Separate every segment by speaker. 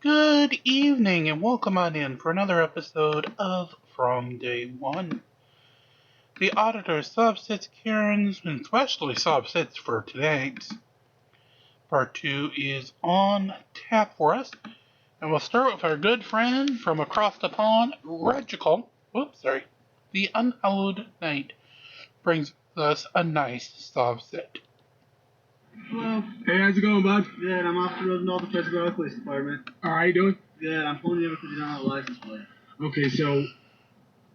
Speaker 1: Good evening and welcome on in for another episode of From Day One. The auditor Sov Cit Karen's, and especially Sov Cit's for today's part 2 is on tap for us. And we'll start with our good friend from across the pond, ridiculed. The Unhallowed Knight brings us a nice Sov Cit.
Speaker 2: Hello. Hey, how's it going, bud?
Speaker 3: Good, I'm off the road and all the Prescott Police Department.
Speaker 2: All right, you doing?
Speaker 3: Good, I'm pulling you over because you don't have a license plate.
Speaker 2: Okay, so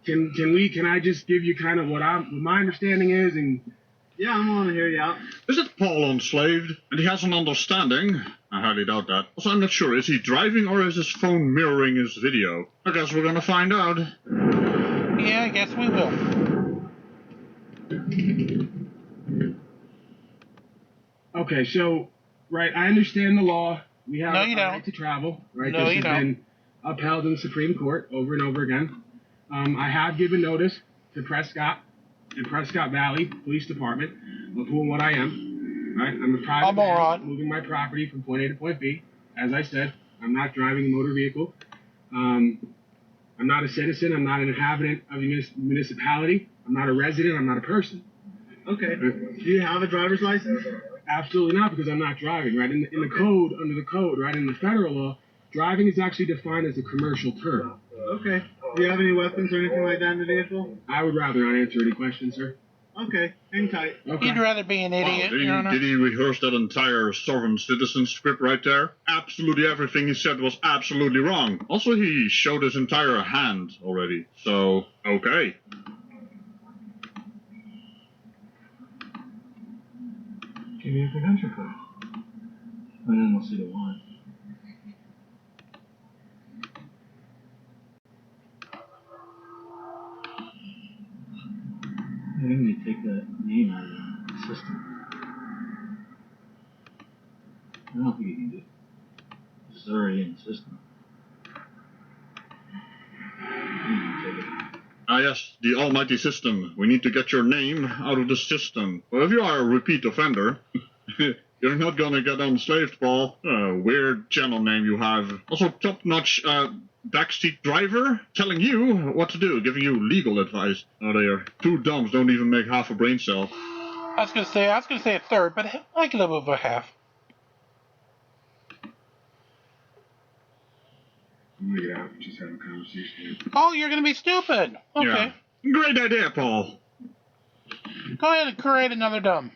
Speaker 2: can I just give you kind of what my understanding is and...
Speaker 3: Yeah, I'm willing to hear you out.
Speaker 4: Is it Paul enslaved? And he has an understanding? I highly doubt that. Also, I'm not sure. Is he driving or is his phone mirroring his video? I guess we're gonna find out.
Speaker 1: Yeah, I guess we will.
Speaker 2: Okay, so, right, I understand the law. We have a right to travel, right?
Speaker 1: No,
Speaker 2: this has been upheld in the Supreme Court over and over again. I have given notice to Prescott and Prescott Valley Police Department of who and what I am. Right? I'm a private man moving my property from point A to point B. As I said, I'm not driving a motor vehicle. I'm not a citizen. I'm not an inhabitant of the municipality. I'm not a resident. I'm not a person.
Speaker 3: Okay. Do you have a driver's license?
Speaker 2: Absolutely not, because I'm not driving, right? In the code, under the code, right, in the federal law, driving is actually defined as a commercial term.
Speaker 3: Okay. Do you have any weapons or anything like that in the vehicle?
Speaker 2: I would rather not answer any questions, sir.
Speaker 3: Okay. Hang tight.
Speaker 2: Okay.
Speaker 1: You'd rather be an idiot,
Speaker 4: Wow,
Speaker 1: Your Honor?
Speaker 4: did he rehearse that entire sovereign citizen script right there? Absolutely everything he said was absolutely wrong. Also, he showed his entire hand already. So, okay.
Speaker 3: Give me a credential code. And then we'll see the warrant. I think you take that name out of the system. I don't think you can do it. It's already in the system.
Speaker 4: Ah yes, the almighty system. We need to get your name out of the system. Well, if you are a repeat offender, you're not gonna get enslaved, Paul. Weird channel name you have. Also, top-notch backseat driver telling you what to do, giving you legal advice. Oh, they are two dumbs, don't even make half a brain cell.
Speaker 1: I was gonna say a third, but I could live with a half.
Speaker 2: I'm gonna get out and just have a conversation.
Speaker 1: Oh, you're gonna be stupid. Okay.
Speaker 4: Yeah. Great idea, Paul.
Speaker 1: Go ahead and create another dumb.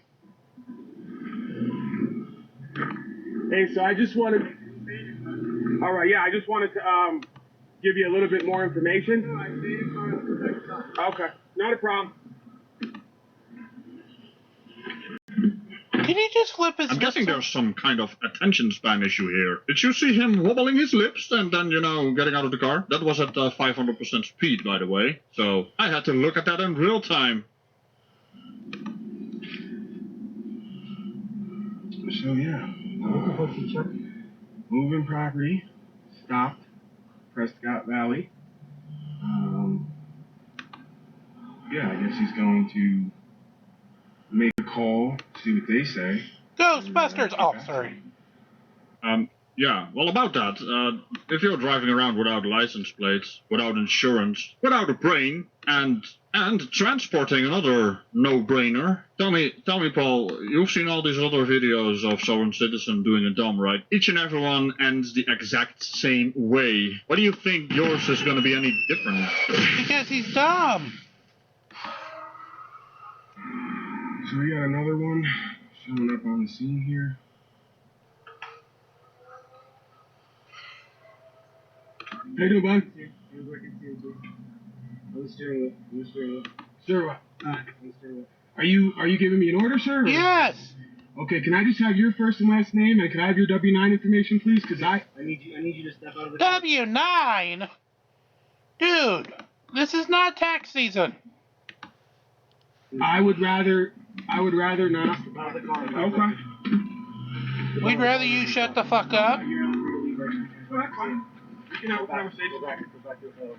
Speaker 2: Hey, so I just wanted... All right, yeah, I just wanted to give you a little bit more information. Okay, not a problem.
Speaker 1: Can you just flip his
Speaker 4: I'm guessing there's some kind of attention span issue here. Did you see him wobbling his lips and then, getting out of the car? That was at 500% speed, by the way. So I had to look at that in real time.
Speaker 2: So, yeah. Moving property. Stopped. Prescott Valley. Yeah, I guess he's going to make a call, see what they say.
Speaker 1: Ghostbusters! Oh, sorry.
Speaker 4: Yeah, well, about that, if you're driving around without license plates, without insurance, without a brain, and transporting another no-brainer, tell me, Paul, you've seen all these other videos of sovereign citizen doing a dumb, right? Each and every one ends the exact same way. Why do you think yours is going to be any different?
Speaker 1: Because he's dumb.
Speaker 2: So we got another one showing up on the scene here. How you doing, bud?
Speaker 3: On the steering wheel.
Speaker 2: Sir, are you giving me an order, sir?
Speaker 1: Yes.
Speaker 2: Okay, can I just have your first and last name, and can I have your W-9 information, please? Because I
Speaker 3: need you to step out of the car.
Speaker 1: W-9? Dude, this is not tax season.
Speaker 2: I would rather not.
Speaker 3: Out of the car.
Speaker 2: Okay.
Speaker 1: We'd rather you shut the fuck up.
Speaker 2: That's fine. We can have a conversation.
Speaker 3: Go back to the phone.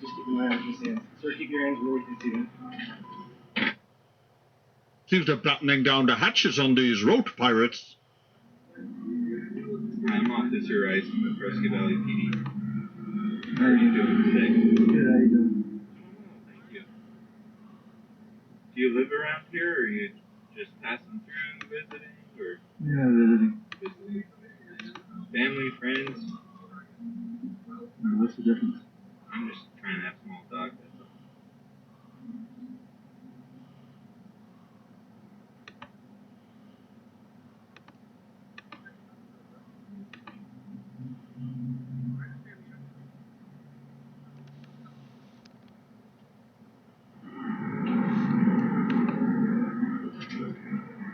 Speaker 3: Just keep my hands in his hands. Sir, keep your hands where we can see them.
Speaker 4: Seems they're battening down the hatches on these road pirates.
Speaker 5: I'm Officer Rice from the Prescott Valley PD.
Speaker 3: How are you doing
Speaker 5: today?
Speaker 3: Good, how you doing?
Speaker 5: Thank you. Do you live around here, or are you just passing through, visiting, or?
Speaker 3: Yeah, visiting.
Speaker 5: Visiting? Family, friends?
Speaker 3: What's the difference?
Speaker 5: I'm just trying to have small talk, that's all.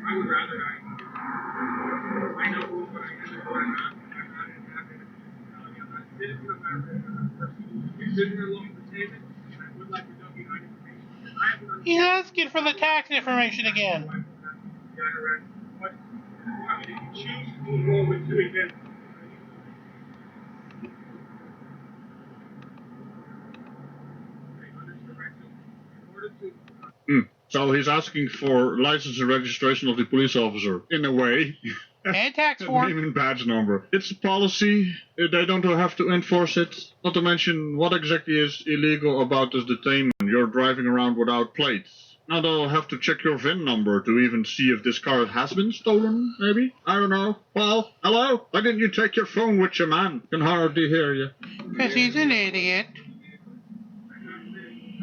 Speaker 2: I would rather I know who I am and who I'm not. I'm not in that I'm not citizen of America. You're sitting there along the table. I would like to know behind information.
Speaker 1: He's asking for the tax information again.
Speaker 2: But if you choose to enroll with doing this,
Speaker 4: So he's asking for license and registration of the police officer, in a way.
Speaker 1: And tax form.
Speaker 4: Name and badge number. It's a policy. They don't have to enforce it. Not to mention what exactly is illegal about this detainment. You're driving around without plates. Now they'll have to check your VIN number to even see if this car has been stolen, maybe? I don't know. Paul, hello? Why didn't you take your phone with you, man? Can hardly hear you.
Speaker 1: Because he's an idiot.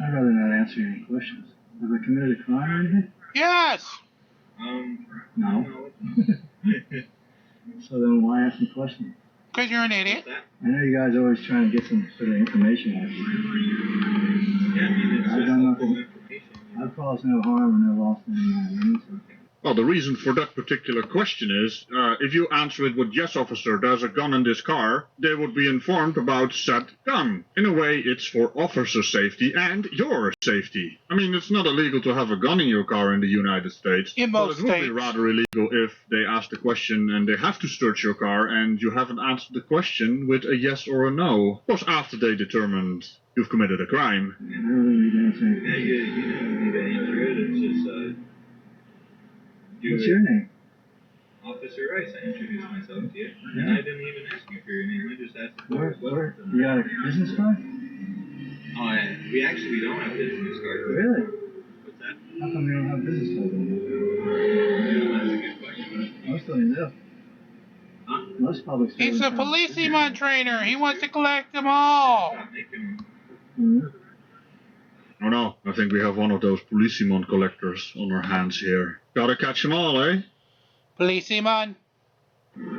Speaker 3: I'd rather not answer any questions. Have I committed a crime or anything?
Speaker 1: Yes.
Speaker 3: No. So then why ask me questions?
Speaker 1: Because you're an idiot.
Speaker 3: I know you guys are always trying to get some sort of information out of me.
Speaker 5: Yeah, I mean, it's
Speaker 3: I've
Speaker 5: just
Speaker 3: done
Speaker 5: simple
Speaker 3: nothing.
Speaker 5: information.
Speaker 3: I've caused no harm or no loss to anyone. So.
Speaker 4: Well, the reason for that particular question is, if you answer it with yes, officer, there's a gun in this car, they would be informed about said gun. In a way, it's for officer safety and your safety. I mean, it's not illegal to have a gun in your car in the United States.
Speaker 1: In most
Speaker 4: but it would be
Speaker 1: states.
Speaker 4: rather illegal if they ask the question and they have to search your car and you haven't answered the question with a yes or a no. Of course, after they determined you've committed a crime.
Speaker 3: I don't really need to answer any
Speaker 5: Yeah, you don't need to answer it. It's just,
Speaker 3: What's your name?
Speaker 5: Officer Rice. I introduced myself to you.
Speaker 3: Yeah.
Speaker 5: And I didn't even ask you for your name. I just asked
Speaker 3: Where,
Speaker 5: what.
Speaker 3: you got a business card?
Speaker 5: Oh, we don't have business cards.
Speaker 3: Really?
Speaker 5: What's that?
Speaker 3: How come you don't have business cards anymore?
Speaker 5: Yeah, that's a good question.
Speaker 3: Most of them do.
Speaker 5: Huh?
Speaker 3: Most public schools.
Speaker 1: He's a policeman trainer. He wants to collect them all.
Speaker 5: Stop making them.
Speaker 3: Mm-hmm.
Speaker 4: Oh no, I think we have one of those policeman collectors on our hands here. Gotta catch them all, eh?
Speaker 1: Policeman.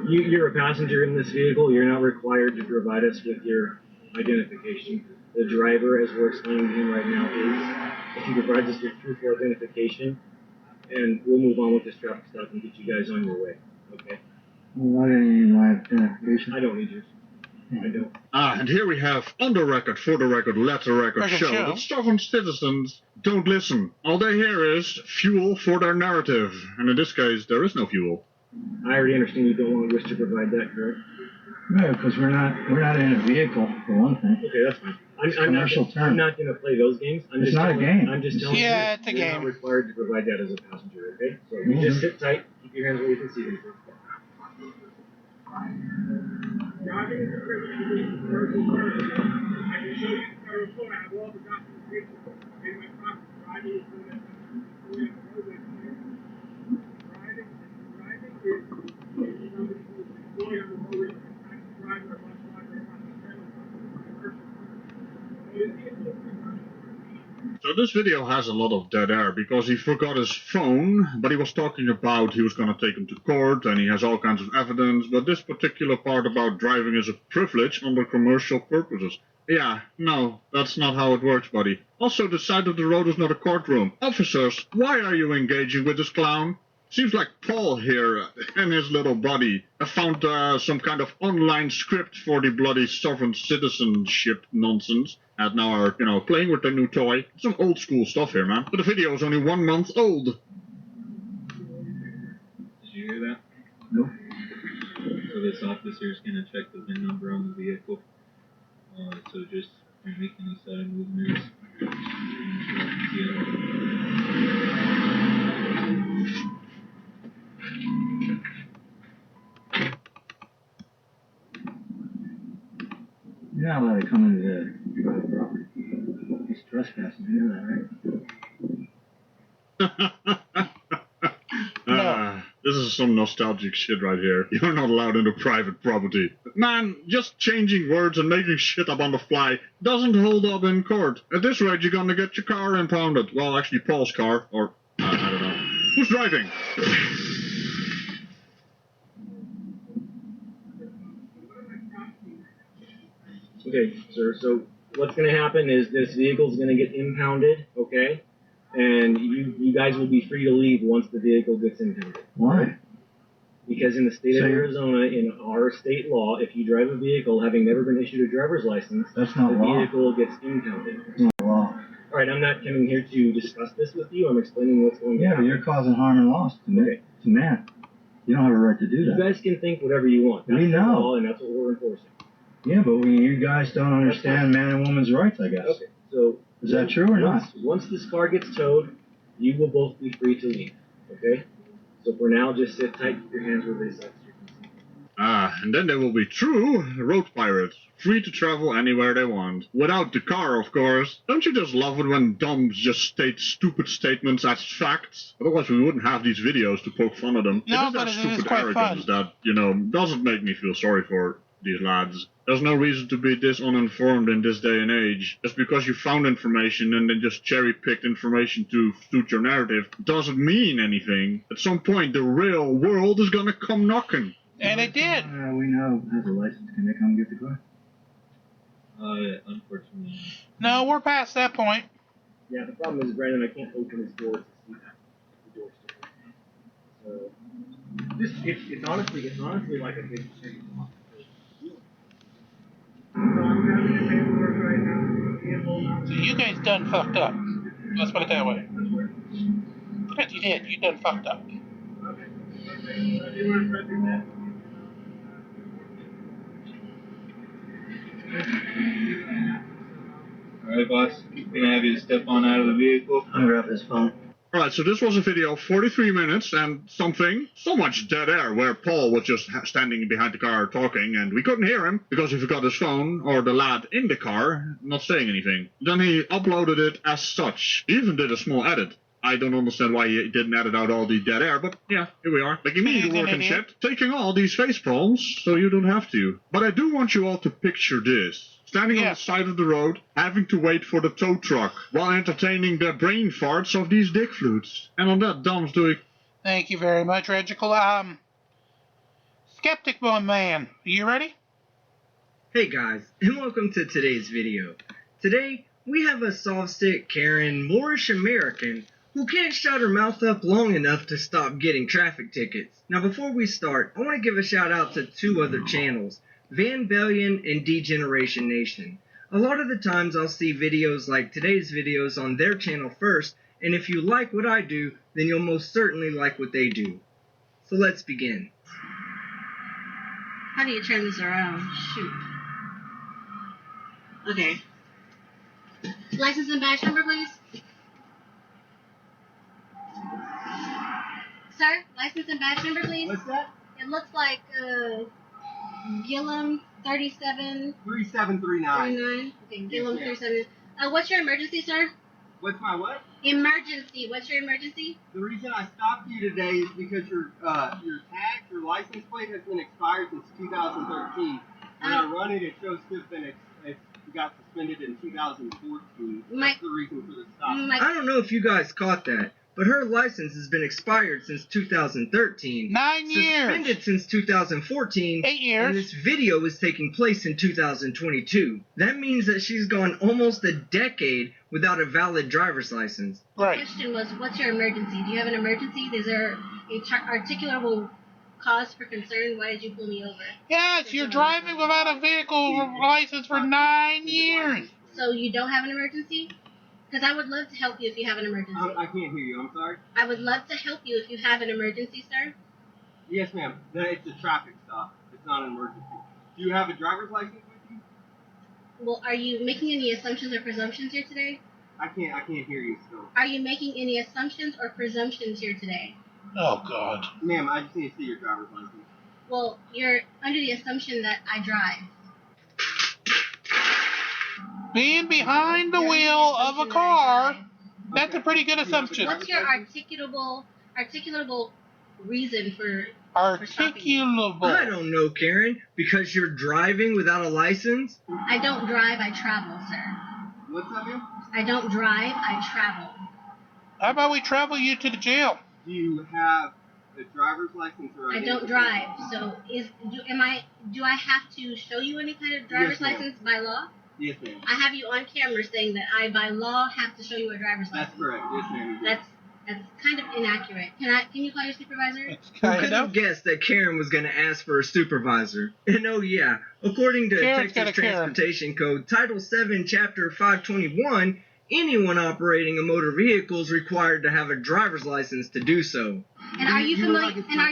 Speaker 3: You're a passenger in this vehicle. You're not required to provide us with your identification. The driver, as we're explaining to him right now, is. If you provide us with truthful identification, and we'll move on with this traffic stop and get you guys on your way. Okay? Well, why didn't you need my identification? I don't need yours. I don't.
Speaker 4: And here we have, on the record, for the record, let the record show that stubborn citizens don't listen. All they hear is fuel for their narrative. And in this case, there is no fuel.
Speaker 3: I already understand you don't want us to provide that, correct? No, because we're not in a vehicle, for one thing. Okay, that's fine. I'm not going to play those games. It's not a game. I'm just telling you.
Speaker 1: Yeah, it's a
Speaker 3: you're
Speaker 1: game.
Speaker 3: not required to provide that as a passenger, okay? So you just sit tight, keep your hands where you can see them.
Speaker 2: driving is a privilege to be a commercial person. I can show you the federal code. I have all the documentation in my pocket. Driving is doing it. Driving is somebody who's employed on the roadway, a taxi driver, a bus driver, a trailer commercial person.
Speaker 4: So this video has a lot of dead air because he forgot his phone, but he was talking about he was going to take him to court and he has all kinds of evidence, but this particular part about driving is a privilege under commercial purposes. Yeah, no, that's not how it works, buddy. Also, the side of the road is not a courtroom. Officers, why are you engaging with this clown? Seems like Paul here and his little buddy have found some kind of online script for the bloody sovereign citizenship nonsense. And now are, playing with their new toy. Some old school stuff here, man. But the video is only 1 month old.
Speaker 5: Did you hear that?
Speaker 3: No.
Speaker 5: So this officer is going to check the VIN number on the vehicle. So just don't make any sudden movements.
Speaker 3: You're not allowed to come into the private property. It's trespassing, you know that, right?
Speaker 4: This is some nostalgic shit right here. You're not allowed into private property. Man, just changing words and making shit up on the fly doesn't hold up in court. At this rate, you're gonna get your car impounded. Well, actually, Paul's car, or I don't know. Who's driving?
Speaker 3: Okay, sir, so what's going to happen is this vehicle's going to get impounded, okay? And you guys will be free to leave once the vehicle gets impounded.
Speaker 6: Why?
Speaker 3: Because in the state of Arizona, in our state law, if you drive a vehicle having never been issued a driver's license,
Speaker 6: That's not
Speaker 3: the
Speaker 6: law.
Speaker 3: vehicle gets impounded.
Speaker 6: That's not law.
Speaker 3: All right, I'm not coming here to discuss this with you. I'm explaining what's going on.
Speaker 6: Yeah, but you're causing harm and loss to me.
Speaker 3: Okay.
Speaker 6: To man. You don't have a right to do
Speaker 3: You
Speaker 6: that.
Speaker 3: guys can think whatever you want. That's
Speaker 6: We
Speaker 3: the
Speaker 6: know.
Speaker 3: law, and that's what we're enforcing.
Speaker 6: Yeah, but you guys don't understand man and woman's rights, I guess.
Speaker 3: Okay, so
Speaker 6: Is that true or not?
Speaker 3: Once this car gets towed, you will both be free to leave. Okay? So for now, just sit tight, keep your hands where they set.
Speaker 4: And then there will be true road pirates, free to travel anywhere they want. Without the car, of course. Don't you just love it when dumbs just state stupid statements as facts? Otherwise we wouldn't have these videos to poke fun at them.
Speaker 1: No,
Speaker 4: It is
Speaker 1: but
Speaker 4: that
Speaker 1: it is
Speaker 4: stupid
Speaker 1: quite
Speaker 4: arrogance
Speaker 1: fun.
Speaker 4: that, doesn't make me feel sorry for these lads. There's no reason to be this uninformed in this day and age. Just because you found information and then just cherry-picked information to suit your narrative doesn't mean anything. At some point, the real world is gonna come knocking.
Speaker 1: And it did.
Speaker 6: We know has a license. Can they come get the car?
Speaker 5: Unfortunately.
Speaker 1: No, we're past that point.
Speaker 3: Yeah, the problem is, Brandon, I can't open his door to see the door still. So, it's honestly like a big change.
Speaker 1: So you guys done fucked up. Let's put it that way. But you did. You done fucked up.
Speaker 5: Alright, boss. Gonna have you step on out of the vehicle.
Speaker 6: I'm gonna grab this phone.
Speaker 4: Alright, so this was a video of 43 minutes and something. So much dead air where Paul was just standing behind the car talking and we couldn't hear him because he forgot his phone or the lad in the car not saying anything. Then he uploaded it as such. He even did a small edit. I don't understand why he didn't edit out all the dead air, but yeah, here we are. Making me do work and shit. Taking all these face palms so you don't have to. But I do want you all to picture this. Standing on the side of the road, having to wait for the tow truck, while entertaining the brain farts of these dick flutes. And on that, Dom's doing...
Speaker 1: Thank you very much, Regical. Skeptic Bone Man, are you ready?
Speaker 7: Hey guys, and welcome to today's video. Today, we have a Sov Cit Karen Moorish American who can't shut her mouth up long enough to stop getting traffic tickets. Now before we start, I want to give a shout out to two other channels, Vanbellion and Degeneration Nation. A lot of the times I'll see videos like today's videos on their channel first, and if you like what I do, then you'll most certainly like what they do. So let's begin.
Speaker 8: How do you turn this around? Shoot. Okay. License and badge number, please. Sir, license and badge number, please.
Speaker 2: What's that?
Speaker 8: It looks like Gillum 3739.
Speaker 2: 3739.
Speaker 8: Okay, Gillum 37. What's your emergency, sir?
Speaker 2: What's my what?
Speaker 8: Emergency. What's your emergency?
Speaker 2: The reason I stopped you today is because your tag, your license plate has been expired since 2013. When I run it, it shows it got suspended in 2014. That's the reason for the stop.
Speaker 7: I don't know if you guys caught that, but her license has been expired since 2013.
Speaker 1: 9 years.
Speaker 7: Suspended since 2014.
Speaker 1: 8 years.
Speaker 7: And this video is taking place in 2022. That means that she's gone almost a decade without a valid driver's license.
Speaker 1: Right.
Speaker 8: The question was, what's your emergency? Do you have an emergency? Is there a articulable cause for concern? Why did you pull me over?
Speaker 1: Yes, you're driving without a vehicle license for 9 years.
Speaker 8: So you don't have an emergency? Because I would love to help you if you have an emergency.
Speaker 2: I can't hear you. I'm sorry.
Speaker 8: I would love to help you if you have an emergency, sir.
Speaker 2: Yes, ma'am. It's a traffic stop. It's not an emergency. Do you have a driver's license with you?
Speaker 8: Well, are you making any assumptions or presumptions here today?
Speaker 2: I can't hear you still.
Speaker 8: Are you making any assumptions or presumptions here today?
Speaker 1: Oh, God.
Speaker 2: Ma'am, I just need to see your driver's license.
Speaker 8: Well, you're under the assumption that I drive.
Speaker 1: Being behind the wheel of a car, that's a pretty good assumption.
Speaker 8: What's your articulable reason for stopping you?
Speaker 1: Articulable.
Speaker 7: I don't know, Karen. Because you're driving without a license?
Speaker 8: I don't drive, I travel, sir.
Speaker 2: What's up, you?
Speaker 8: I don't drive, I travel.
Speaker 1: How about we travel you to the jail?
Speaker 2: Do you have a driver's license or?
Speaker 8: I don't drive, so do I have to show you any kind of driver's license by law?
Speaker 2: Yes, ma'am.
Speaker 8: I have you on camera saying that I by law have to show you a driver's license.
Speaker 2: That's correct. Yes, ma'am.
Speaker 8: That's kind of inaccurate. Can you call your supervisor?
Speaker 1: It's
Speaker 7: Who
Speaker 1: kind
Speaker 7: could have
Speaker 1: of.
Speaker 7: guessed that Karen was going to ask for a supervisor? And oh yeah, according to
Speaker 1: Karen's got
Speaker 7: Texas
Speaker 1: a Karen.
Speaker 7: Transportation Code, Title 7, Chapter 521, anyone operating a motor vehicle is required to have a driver's license to do so.
Speaker 8: And are you familiar? And are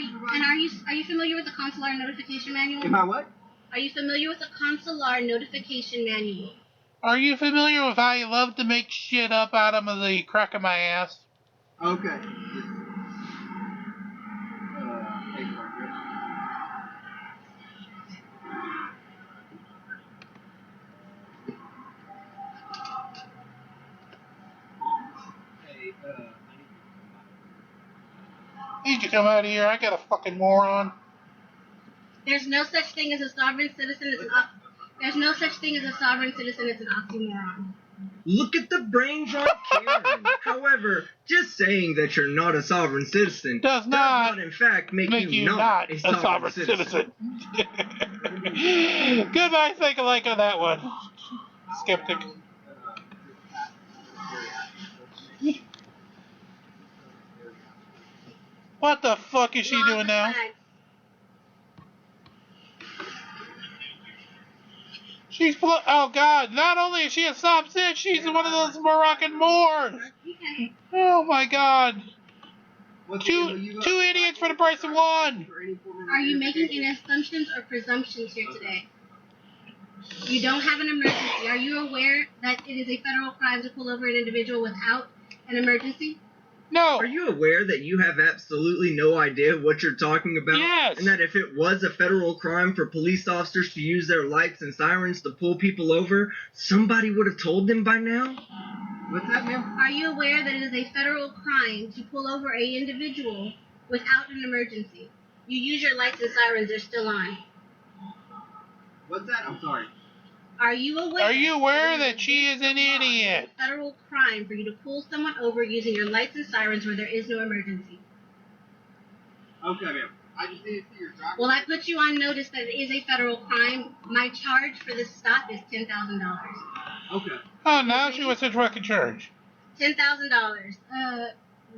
Speaker 8: you familiar with the consular notification manual?
Speaker 2: Am I what?
Speaker 8: Are you familiar with the consular notification manual?
Speaker 1: Are you familiar with how you love to make shit up out of the crack of my ass?
Speaker 2: Okay. Thanks, Roger. Hey,
Speaker 1: Need you come out of here? I got a fucking moron.
Speaker 8: There's no such thing as a sovereign citizen. There's no such thing as a sovereign citizen. It's an oxymoron.
Speaker 7: Look at the brains on Karen. However, just saying that you're not a sovereign citizen
Speaker 1: Does not
Speaker 7: in fact make you
Speaker 1: not
Speaker 7: a sovereign citizen.
Speaker 1: Goodbye, think alike on that one. Skeptic. What the fuck is she doing now? Oh god, not only is she a Sov Cit, she's one of those Moroccan Moors. Oh my god. Two idiots for the price of one.
Speaker 8: Are you making any assumptions or presumptions here today? You don't have an emergency. Are you aware that it is a federal crime to pull over an individual without an emergency?
Speaker 1: No.
Speaker 7: Are you aware that you have absolutely no idea what you're talking about?
Speaker 1: Yes.
Speaker 7: And that if it was a federal crime for police officers to use their lights and sirens to pull people over, somebody would have told them by now?
Speaker 2: What's that, ma'am?
Speaker 8: Are you aware that it is a federal crime to pull over an individual without an emergency? You use your lights and sirens, they're still on.
Speaker 2: What's that? I'm sorry.
Speaker 8: Are you aware
Speaker 1: that she is an idiot?
Speaker 8: It's a federal crime for you to pull someone over using your lights and sirens where there is no emergency.
Speaker 2: Okay, ma'am. I just need to see your driver's
Speaker 8: Well, I put you on notice that it is a federal crime. My charge for this stop is $10,000.
Speaker 2: Okay.
Speaker 1: Oh, now she wants to fucking charge.
Speaker 8: $10,000.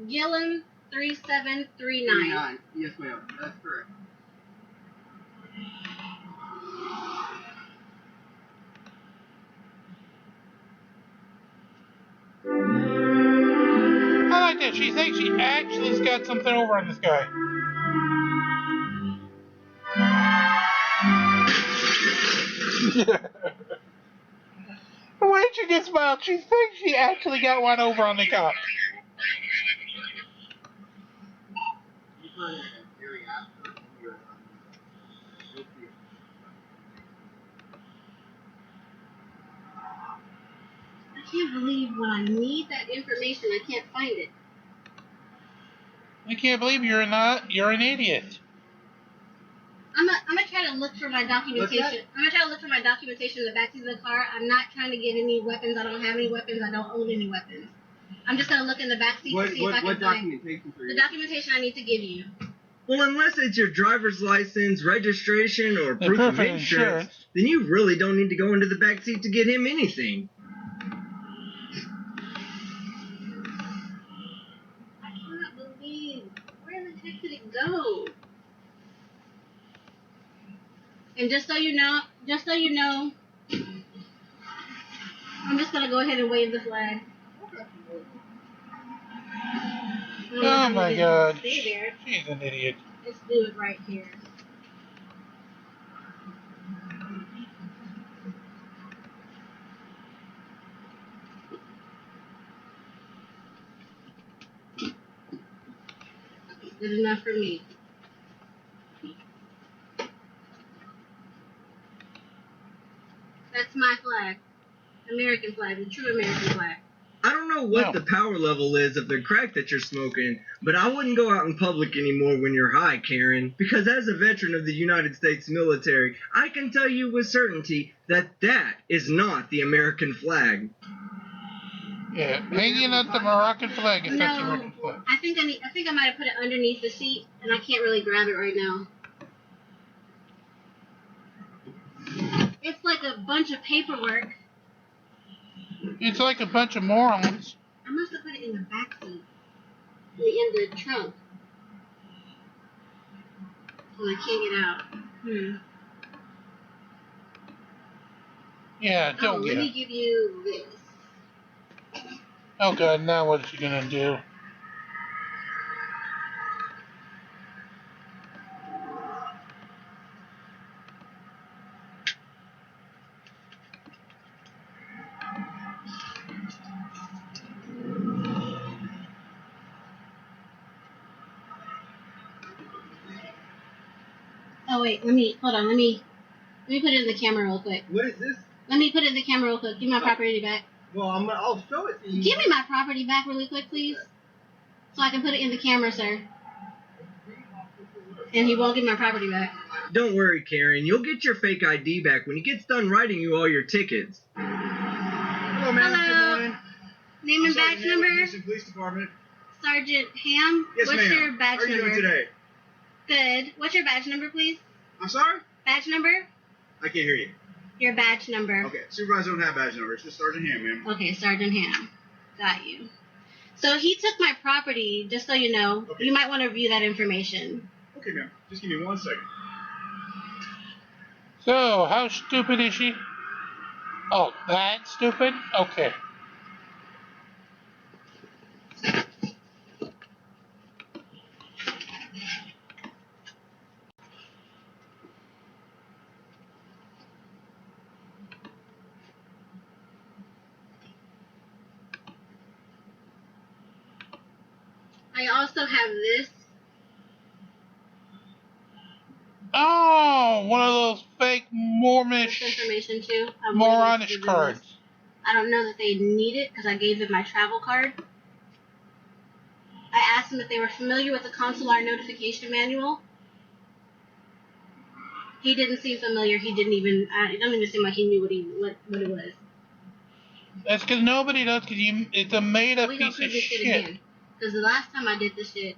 Speaker 8: Gillum 3739.
Speaker 2: Yes, ma'am. That's correct.
Speaker 1: I like that. She thinks she actually's got something over on this guy. The way she gets smiled, she thinks she actually got one over on the cop.
Speaker 8: I can't believe when I need that information, I can't find it.
Speaker 1: I can't believe you're an idiot.
Speaker 8: I'm gonna try to look for my documentation. I'm gonna try to look for my documentation in the backseat of the car. I'm not trying to get any weapons. I don't have any weapons. I don't own any weapons. I'm just gonna look in the backseat to see if I can find the documentation I need to give you.
Speaker 7: Well, unless it's your driver's license, registration, or proof of insurance, then you really don't need to go into the backseat to get him anything.
Speaker 8: I cannot believe. Where the heck did it go? And just so you know, I'm just gonna go ahead and wave the flag.
Speaker 1: Oh my god.
Speaker 8: Stay there.
Speaker 1: She's an idiot.
Speaker 8: Let's do it right here. Good enough for me. That's my flag. American flag, the true American flag.
Speaker 7: I don't know what
Speaker 1: No.
Speaker 7: the power level is of the crack that you're smoking, but I wouldn't go out in public anymore when you're high, Karen. Because as a veteran of the United States military, I can tell you with certainty that that is not the American flag.
Speaker 1: Yeah, hanging out the Moroccan flag is not the American
Speaker 8: No,
Speaker 1: flag.
Speaker 8: I think I might have put it underneath the seat, and I can't really grab it right now. It's like a bunch of paperwork.
Speaker 1: It's like a bunch of morons.
Speaker 8: I must have put it in the back seat, in the trunk. And I can't get out.
Speaker 1: Yeah, don't
Speaker 8: let
Speaker 1: get
Speaker 8: me
Speaker 1: it.
Speaker 8: give you this.
Speaker 1: Oh god, now what's she gonna do?
Speaker 8: Oh wait, let me put it in the camera real quick.
Speaker 7: What is this?
Speaker 8: Let me put it in the camera real quick. Give me my property back.
Speaker 7: Well, I'll show it to you.
Speaker 8: Give me my property back really quick, please. So I can put it in the camera, sir. And he won't give my property back.
Speaker 7: Don't worry, Karen. You'll get your fake ID back when he gets done writing you all your tickets.
Speaker 6: Hello, ma'am.
Speaker 8: Hello.
Speaker 6: Good morning.
Speaker 8: Name and badge
Speaker 6: Sergeant Ham,
Speaker 8: number?
Speaker 6: Houston Police Department.
Speaker 8: Sergeant Ham?
Speaker 6: Yes,
Speaker 8: What's
Speaker 6: ma'am.
Speaker 8: your badge
Speaker 6: How are you
Speaker 8: number?
Speaker 6: doing today?
Speaker 8: Good. What's your badge number, please?
Speaker 6: I'm sorry?
Speaker 8: Badge number?
Speaker 6: I can't hear you.
Speaker 8: Your badge number.
Speaker 6: Okay, supervisor don't have badge number. It's just Sergeant Ham, ma'am.
Speaker 8: Okay, Sergeant Ham. Got you. So he took my property, just so you know.
Speaker 6: Okay.
Speaker 8: You might want to review that information.
Speaker 6: Okay, ma'am. Just give me 1 second.
Speaker 1: So, how stupid is she? Oh, that stupid? Okay.
Speaker 8: I also have this.
Speaker 1: Oh, one of those fake
Speaker 8: This
Speaker 1: Mormonish,
Speaker 8: information too. I'm waiting to
Speaker 1: moronish
Speaker 8: give them
Speaker 1: cards.
Speaker 8: this. I don't know that they need it because I gave them my travel card. I asked them if they were familiar with the consular notification manual. He didn't seem familiar. He didn't even. It doesn't even seem like he knew what it was.
Speaker 1: That's because nobody does, because it's a made-up
Speaker 8: We gonna
Speaker 1: piece
Speaker 8: prove
Speaker 1: of
Speaker 8: this shit
Speaker 1: shit.
Speaker 8: again. Because the last time I did this shit,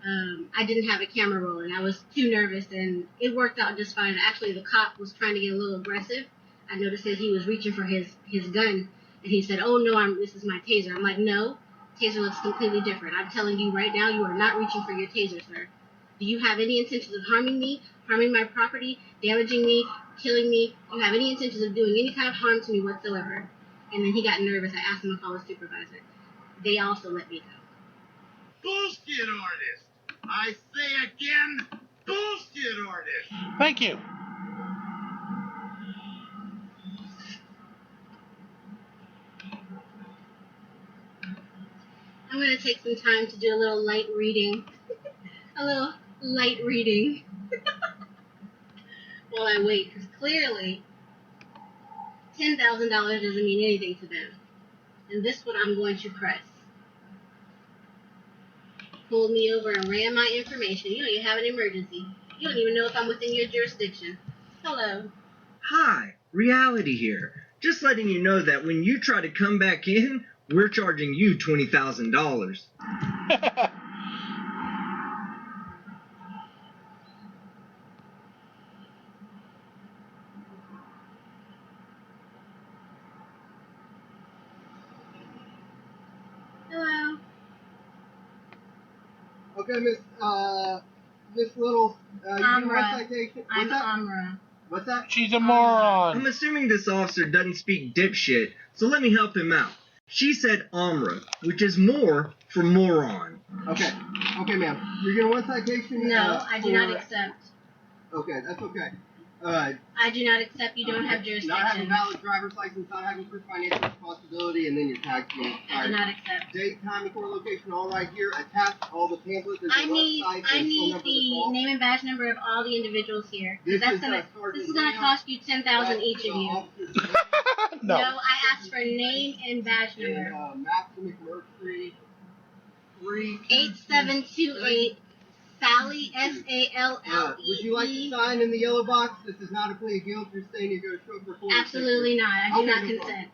Speaker 8: I didn't have a camera rolling. I was too nervous, and it worked out just fine. Actually, the cop was trying to get a little aggressive. I noticed that he was reaching for his gun, and he said, "Oh no, this is my taser." I'm like, "No, taser looks completely different. I'm telling you right now, you are not reaching for your taser, sir. Do you have any intentions of harming me, harming my property, damaging me, killing me? Do you have any intentions of doing any kind of harm to me whatsoever?" And then he got nervous. I asked him to call his supervisor. They also let me go.
Speaker 6: Bullshit artist! I say again, bullshit artist!
Speaker 1: Thank you.
Speaker 8: I'm going to take some time to do a little light reading. A little light reading. While I wait, because clearly $10,000 doesn't mean anything to them. And this one I'm going to press. Pulled me over and ran my information. You don't even have an emergency. You don't even know if I'm within your jurisdiction. Hello.
Speaker 7: Hi, Reality here. Just letting you know that when you try to come back in, we're charging you $20,000.
Speaker 8: Hello.
Speaker 9: Okay, Miss Little, you need one
Speaker 8: Amra.
Speaker 9: citation?
Speaker 8: I'm
Speaker 9: What's that?
Speaker 8: Amra.
Speaker 9: What's that?
Speaker 1: She's a
Speaker 7: I'm
Speaker 1: moron.
Speaker 7: assuming this officer doesn't speak dipshit, so let me help him out. She said Amra, which is more for moron.
Speaker 9: Okay, ma'am. You're getting one citation?
Speaker 8: No, I do not
Speaker 9: for-
Speaker 8: accept.
Speaker 9: Okay, that's okay.
Speaker 8: I do not accept. You don't have
Speaker 9: Not having
Speaker 8: jurisdiction.
Speaker 9: valid driver's license, not having proof of financial responsibility, and then your tax bill.
Speaker 8: I do not accept.
Speaker 9: Date, time, and court location, all right here. Attach all the pamphlets. There's
Speaker 8: I
Speaker 9: a
Speaker 8: need
Speaker 9: website, there's phone number to
Speaker 8: the
Speaker 9: call.
Speaker 8: name and badge number of all the individuals here. 'Cause
Speaker 9: This
Speaker 8: That's
Speaker 9: is,
Speaker 8: gonna
Speaker 9: Sergeant
Speaker 8: this is gonna
Speaker 9: Dale.
Speaker 8: cost you 10,000 each of you.
Speaker 1: No.
Speaker 8: I asked for name and badge number.
Speaker 9: Matthew McMurtry,
Speaker 8: 8728 Sally SALLEE.
Speaker 9: would you like to sign in the yellow box? This is not a plea of guilt. You're saying you're going to show up for full
Speaker 8: Absolutely not. I do
Speaker 9: Okay,
Speaker 8: not
Speaker 9: no
Speaker 8: consent.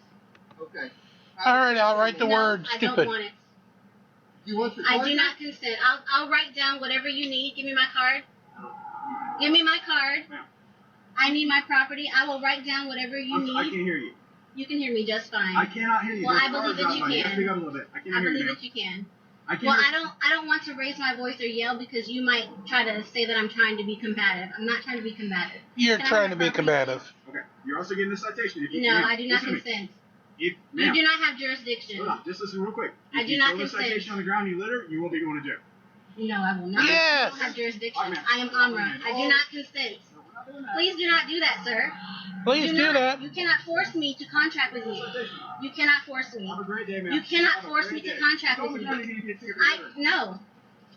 Speaker 9: Okay.
Speaker 1: All right, I'll write the
Speaker 8: No,
Speaker 1: word
Speaker 8: I don't
Speaker 1: stupid.
Speaker 8: want it.
Speaker 9: You want the
Speaker 8: I
Speaker 9: card?
Speaker 8: do not consent. I'll write down whatever you need. Give me my card. Give me my card. I need my property. I will write down whatever you
Speaker 2: I
Speaker 8: need.
Speaker 2: can't hear you.
Speaker 8: You can hear me just fine.
Speaker 2: I cannot hear you.
Speaker 8: Well,
Speaker 2: There's
Speaker 8: I believe
Speaker 2: cars
Speaker 8: that
Speaker 2: out
Speaker 8: you
Speaker 2: by
Speaker 8: can.
Speaker 2: gotta speak up a little bit. I can't
Speaker 8: I
Speaker 2: hear you.
Speaker 8: believe
Speaker 2: now.
Speaker 8: that you can.
Speaker 2: I can't
Speaker 8: Well,
Speaker 2: hear
Speaker 8: I don't want to raise my voice or yell because you might try to say that I'm trying to be combative. I'm not trying to be combative.
Speaker 1: You're
Speaker 8: Can I
Speaker 1: trying
Speaker 8: have
Speaker 1: to
Speaker 8: my
Speaker 1: be
Speaker 8: property,
Speaker 1: combative.
Speaker 2: Okay. You're also getting a citation. If you
Speaker 8: No,
Speaker 2: can't-
Speaker 8: I do not
Speaker 2: listen to me.
Speaker 8: consent.
Speaker 2: If,
Speaker 8: You
Speaker 2: ma'am,
Speaker 8: do not have jurisdiction.
Speaker 2: hold on. Just listen real quick.
Speaker 8: I
Speaker 2: If
Speaker 8: do
Speaker 2: you
Speaker 8: not
Speaker 2: throw the
Speaker 8: consent.
Speaker 2: citation on the ground, you litter, you will be going to jail.
Speaker 8: No, I will not.
Speaker 1: Yes.
Speaker 8: I don't have jurisdiction.
Speaker 2: All right, ma'am.
Speaker 8: I am Amra. I do not consent.
Speaker 2: No, we're not doing that.
Speaker 8: Please do not do that, sir.
Speaker 1: Please do
Speaker 8: not.
Speaker 1: that.
Speaker 8: You cannot force me to contract with you. You cannot force me.
Speaker 2: Have a great day, ma'am.
Speaker 8: You cannot
Speaker 2: Have a
Speaker 8: force
Speaker 2: great
Speaker 8: me to
Speaker 2: day.
Speaker 8: contract
Speaker 2: Don't
Speaker 8: with
Speaker 2: tell me
Speaker 8: you.
Speaker 2: you're gonna get ticket for littering.
Speaker 8: No.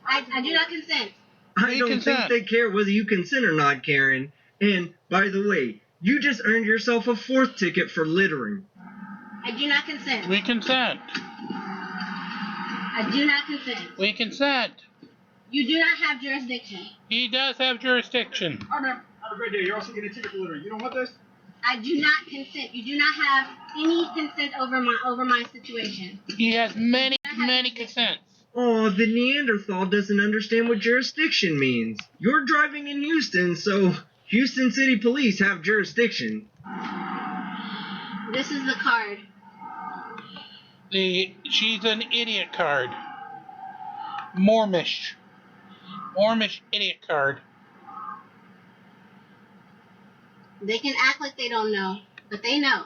Speaker 8: I do not consent.
Speaker 7: I
Speaker 1: We
Speaker 7: don't
Speaker 1: consent.
Speaker 7: think they care whether you consent or not, Karen. And, by the way, you just earned yourself a 4th ticket for littering.
Speaker 8: I do not consent.
Speaker 1: We consent.
Speaker 8: I do not consent.
Speaker 1: We consent.
Speaker 8: You do not have jurisdiction.
Speaker 1: He does have jurisdiction.
Speaker 2: All right, ma'am. Have a great day. You're also getting a ticket for littering. You don't want this?
Speaker 8: I do not consent. You do not have any consent over my situation.
Speaker 1: He has many consents.
Speaker 7: Oh, the Neanderthal doesn't understand what jurisdiction means. You're driving in Houston, so Houston City Police have jurisdiction.
Speaker 8: This is the card.
Speaker 1: She's an idiot card. Mormish idiot card.
Speaker 8: They can act like they don't know, but they know.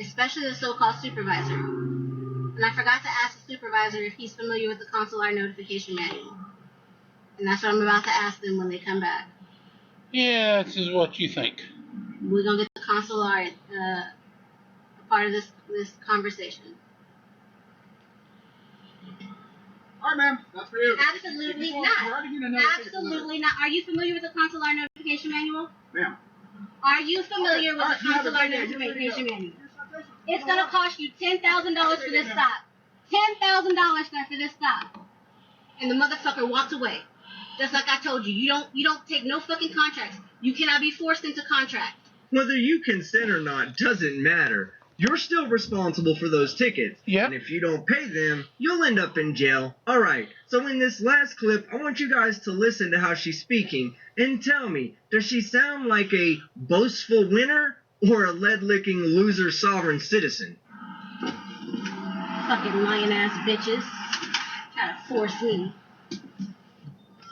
Speaker 8: Especially the so-called supervisor. And I forgot to ask the supervisor if he's familiar with the consular notification manual. And that's what I'm about to ask them when they come back.
Speaker 1: Yeah, this is what you think.
Speaker 8: We're gonna get the consular a part of this conversation.
Speaker 2: All right, ma'am. That's for you.
Speaker 8: Absolutely
Speaker 2: If you
Speaker 8: not.
Speaker 2: you're already getting another ticket for littering.
Speaker 8: Absolutely not. Are you familiar with the consular notification manual?
Speaker 2: Ma'am.
Speaker 8: Are you familiar with
Speaker 2: All right,
Speaker 8: the
Speaker 2: you have a
Speaker 8: consular
Speaker 2: great day. You're ready to
Speaker 8: notification
Speaker 2: go.
Speaker 8: manual?
Speaker 2: Your citation.
Speaker 8: It's gonna cost you $10,000 for this stop. $10,000 for this stop. And the motherfucker walked away. Just like I told you, you don't take no fucking contracts. You cannot be forced into contract.
Speaker 7: Whether you consent or not doesn't matter. You're still responsible for those tickets.
Speaker 1: Yep.
Speaker 7: And if you don't pay them, you'll end up in jail. Alright, so in this last clip, I want you guys to listen to how she's speaking and tell me, does she sound like a boastful winner or a lead-licking loser sovereign citizen?
Speaker 8: Fucking lying ass bitches. Try to force me.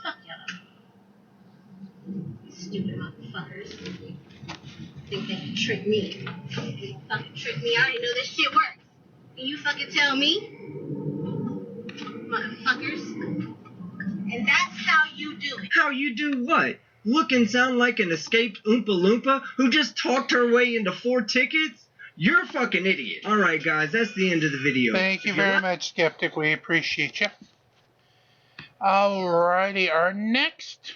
Speaker 8: Fuck y'all. Stupid motherfuckers. Think they can trick me. They can fucking trick me. I already know this shit works. Can you fucking tell me? Motherfuckers. And that's how you do it.
Speaker 7: How you do what? Look and sound like an escaped Oompa Loompa who just talked her way into 4 tickets? You're a fucking idiot. Alright guys, that's the end of the video.
Speaker 1: Thank you
Speaker 7: If you
Speaker 1: very
Speaker 7: like-
Speaker 1: much, Skeptic. We appreciate you. Alrighty, our next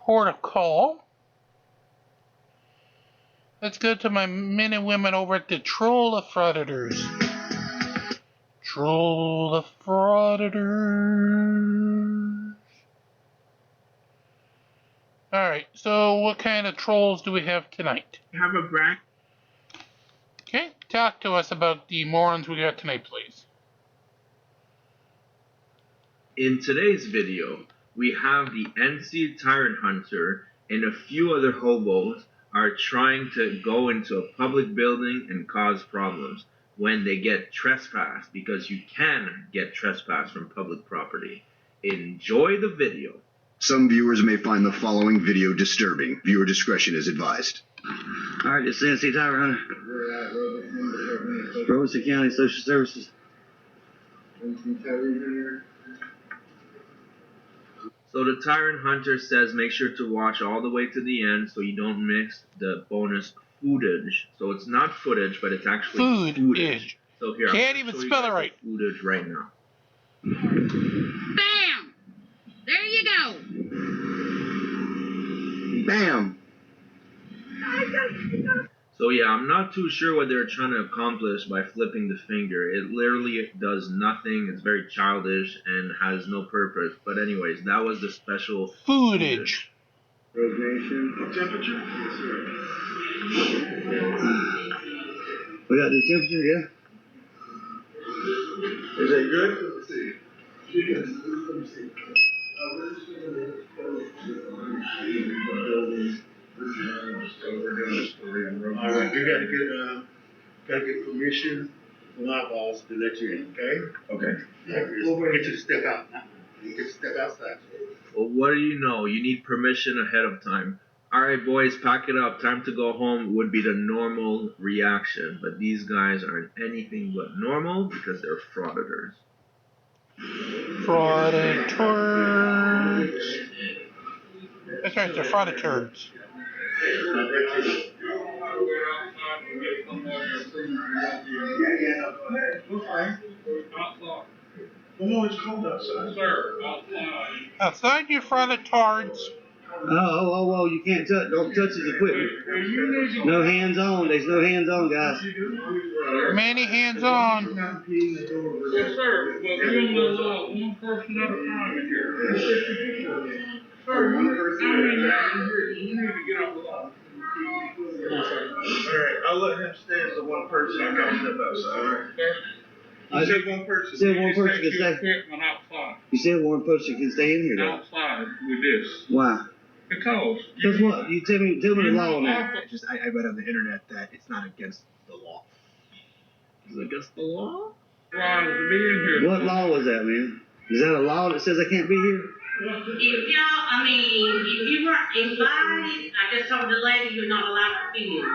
Speaker 1: port of call. Let's go to my men and women over at the Troll of Frauditors. Troll of Frauditors. Alright, so what kind of trolls do we have tonight?
Speaker 2: Have a brack.
Speaker 1: Okay, talk to us about the morons we got tonight, please.
Speaker 10: In today's video, we have the NC Tyrant Hunter and a few other hobos are trying to go into a public building and cause problems when they get trespassed, because you can get trespassed from public property. Enjoy the video.
Speaker 11: Some viewers may find the following video disturbing. Viewer discretion is advised.
Speaker 12: Alright, it's NC Tower Hunter. Robeson County Social Services.
Speaker 10: So the Tyrant Hunter says make sure to watch all the way to the end so you don't miss the bonus footage. So it's not footage, but it's actually footage. So here,
Speaker 1: Can't even spell it right.
Speaker 10: Footage right now.
Speaker 8: Bam! There you go.
Speaker 11: Bam!
Speaker 10: So yeah, I'm not too sure what they're trying to accomplish by flipping the finger. It literally does nothing. It's very childish and has no purpose. But anyways, that was the special
Speaker 1: footage.
Speaker 6: Resignation. Temperature?
Speaker 12: Yes, sir. We got the temperature, yeah?
Speaker 6: Is that good? Let's see. All right, you gotta get permission from our boss to let you in, okay? Okay. Yeah, we'll get you to step out now. You get to step outside.
Speaker 10: Well, what do you know? You need permission ahead of time. Alright, boys, pack it up. Time to go home would be the normal reaction. But these guys aren't anything but normal because they're frauditors.
Speaker 1: Frauditors. That's right, they're frauditors.
Speaker 6: We're fine. Come on, it's cold outside. Sir, outside.
Speaker 1: Outside, you frauditors.
Speaker 12: Oh, you can't touch, don't touch his equipment. No hands on, there's no hands on, guys.
Speaker 1: Many hands on.
Speaker 6: Yes, sir, but we only allow one person at a time in here. Sir, you need to get off the line. Alright, I'll let him stay as the one person that comes up outside. Alright. You said one person.
Speaker 12: You said one person can stay.
Speaker 6: Outside.
Speaker 12: You said one person can stay in here, though.
Speaker 6: Outside with this.
Speaker 12: Why?
Speaker 6: Because.
Speaker 12: Because what? You tell me the law now.
Speaker 2: I read on the internet that it's not against the law.
Speaker 10: Is it against the law?
Speaker 6: Right, to be in here.
Speaker 12: What law was that, man? Is that a law that says I can't be here?
Speaker 13: If you weren't invited, I just told the lady you're not allowed to be here.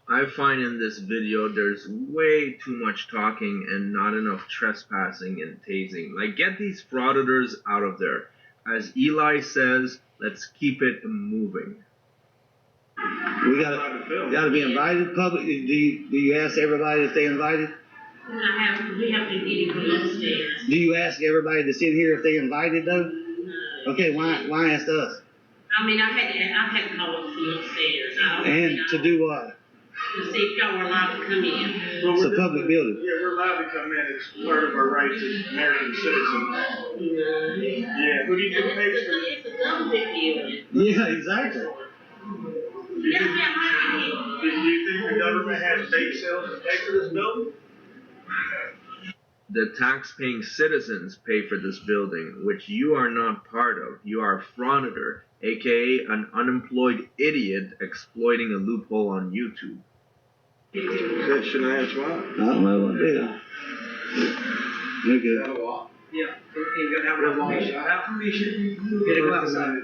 Speaker 10: I find in this video there's way too much talking and not enough trespassing and tasing. Like, get these frauditors out of there. As Eli says, let's keep it moving.
Speaker 12: We gotta be invited public. Do you ask everybody if they invited?
Speaker 13: We have to get him upstairs.
Speaker 12: Do you ask everybody that's in here if they invited though?
Speaker 13: No.
Speaker 12: Okay, why ask us?
Speaker 13: I mean, I had to call up from upstairs.
Speaker 12: And to do what?
Speaker 13: To see if y'all were allowed to come in.
Speaker 12: It's a public building.
Speaker 6: Yeah, we're allowed to come in. It's part of our rights as American citizens. Yeah, who do you think pays for it?
Speaker 13: It's a government building.
Speaker 12: Yeah, exactly.
Speaker 13: Yes, ma'am,
Speaker 6: Do you think the government has bake sales to pay for this building?
Speaker 10: The tax-paying citizens pay for this building, which you are not part of. You are a frauditor, aka an unemployed idiot exploiting a loophole on YouTube.
Speaker 6: Should I ask why?
Speaker 12: I don't know what they are. They're good.
Speaker 9: Yeah, you gotta have permission. Without permission, you gotta go outside.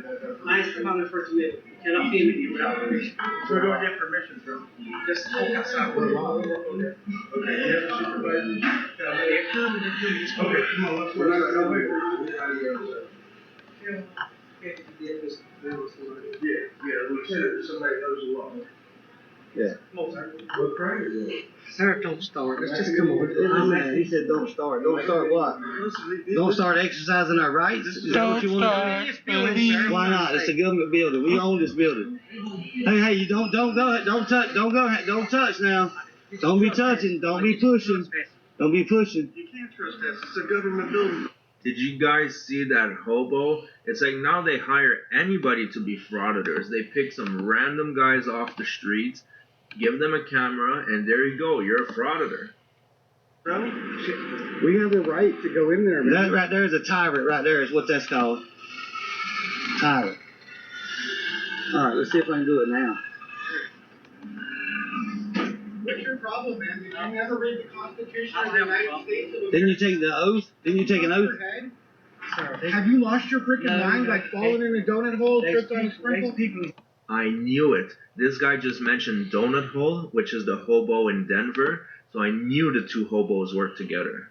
Speaker 9: Last time on the first minute, you cannot be in here without permission.
Speaker 6: Where do I get permission from?
Speaker 9: Just walk outside with a law.
Speaker 6: Okay, you have a supervisor?
Speaker 9: They're coming, they're doing this.
Speaker 6: Okay, come on, let's work out. Yeah, lieutenant, somebody knows the law.
Speaker 12: Yeah.
Speaker 6: What crime is it?
Speaker 9: Sir, don't start. Let's just come on.
Speaker 12: He said don't start. Don't start what? Don't start exercising our rights? Is that what you want to do? Why not? It's a government building. We own this building. Hey, you don't touch now. Don't be touching. Don't be pushing. Don't be pushing.
Speaker 6: You can't trespass. It's a government building.
Speaker 10: Did you guys see that hobo? It's like now they hire anybody to be frauditors. They pick some random guys off the streets, give them a camera, and there you go. You're a frauditor.
Speaker 9: We have a right to go in there, man.
Speaker 12: That right there is a tyrant. Right there is what that's called. Tyrant. All right, let's see if I can do it now.
Speaker 9: What's your problem, man? Did you never read the Constitution of the United States?
Speaker 12: Didn't you take the oath? Didn't you take an oath?
Speaker 9: Have you lost your freaking mind, like falling in a donut hole, tripped on a sprinkle?
Speaker 10: I knew it. This guy just mentioned Donut Hole, which is the hobo in Denver, so I knew the two hobos worked together.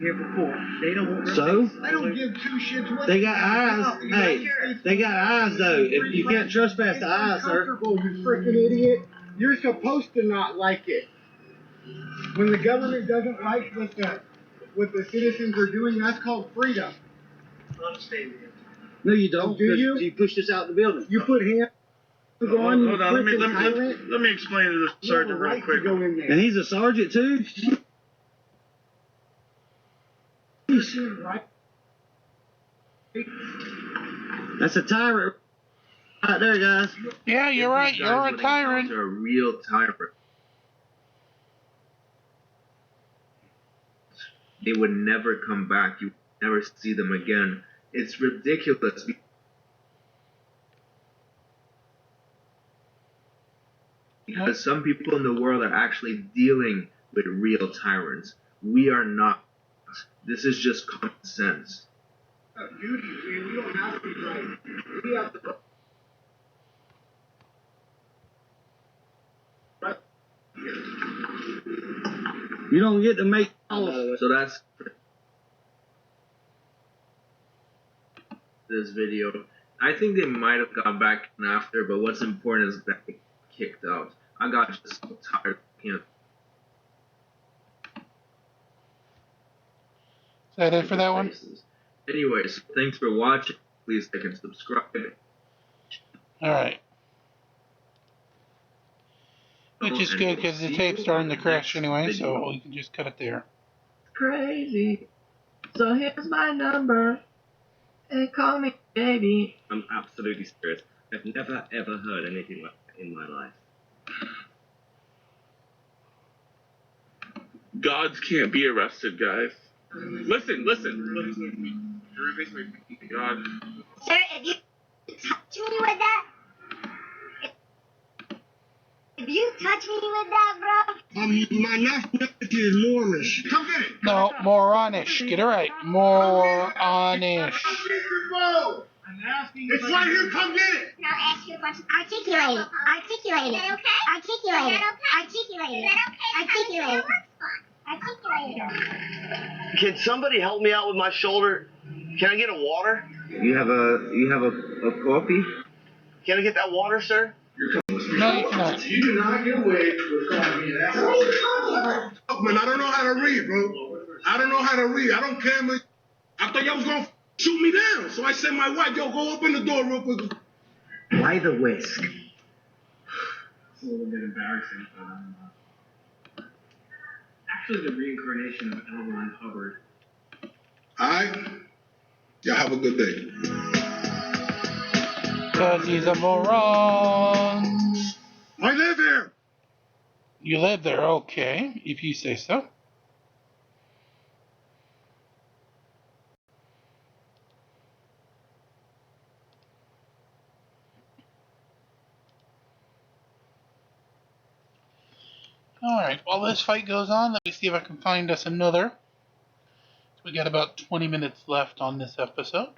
Speaker 7: here for court. They don't want
Speaker 12: So?
Speaker 3: I don't give two shits what
Speaker 12: They got eyes. Hey, they got eyes though. If you can't trespass the eyes, sir.
Speaker 3: Uncomfortable, you freaking idiot. You're supposed to not like it. When the government doesn't like what the citizens are doing, that's called freedom.
Speaker 7: Understand.
Speaker 12: No, you don't.
Speaker 3: Do you?
Speaker 12: You pushed us out the building.
Speaker 3: You put hands on.
Speaker 6: Hold on, let me explain to the sergeant real quick.
Speaker 3: Go in there.
Speaker 12: And he's a sergeant too.
Speaker 3: Right?
Speaker 12: That's a tyrant right there, guys.
Speaker 1: Yeah, you're right.
Speaker 10: These
Speaker 1: You're
Speaker 10: guys
Speaker 1: a
Speaker 10: would
Speaker 1: tyrant.
Speaker 10: encounter a real tyrant. They would never come back. You would never see them again. It's ridiculous. Because some people in the world are actually dealing with real tyrants. We are not. This is just common sense.
Speaker 3: Duty, man. We don't have to be right. We have to.
Speaker 12: You don't get to make.
Speaker 10: So that's this video. I think they might have gone back in after, but what's important is that they kicked out. I got just so tired of him.
Speaker 1: Is that it for that one?
Speaker 10: Anyways, thanks for watching. Please like and subscribe.
Speaker 1: Alright. Which is good because the tape's starting to crash anyway, so we can just cut it there.
Speaker 7: Crazy. So here's my number. And call me baby.
Speaker 14: I'm absolutely serious. I've never ever heard anything like that in my life.
Speaker 15: Gods can't be arrested, guys. Listen. God.
Speaker 16: Sir, if you touch me with that, if you touch me with that, bro.
Speaker 6: My nationality is Moorish. Come get it.
Speaker 1: No, moronish. Get it right. Moronish.
Speaker 6: It's right here. Come get it.
Speaker 16: Now ask you a question. Articulate it. Articulate it. Is that okay? Articulate it. Articulate it. Articulate it. Articulate it.
Speaker 17: Can somebody help me out with my shoulder? Can I get a water?
Speaker 10: You have a coffee?
Speaker 17: Can I get that water, sir?
Speaker 1: No, you cannot.
Speaker 6: You do not get away with calling me an asshole. Man, I don't know how to read, bro. I don't know how to read. I don't care, man. I thought y'all was gonna shoot me down. So I said my wife, yo, go open the door real quick.
Speaker 7: Why the whisk?
Speaker 3: It's a little bit embarrassing, but actually the reincarnation of L. Ron Hubbard.
Speaker 6: Alright. Y'all have a good day.
Speaker 1: Because he's a moron.
Speaker 6: I live here.
Speaker 1: You live there, okay, if you say so. Alright, while this fight goes on, let me see if I can find us another. We got about 20 minutes left on this episode.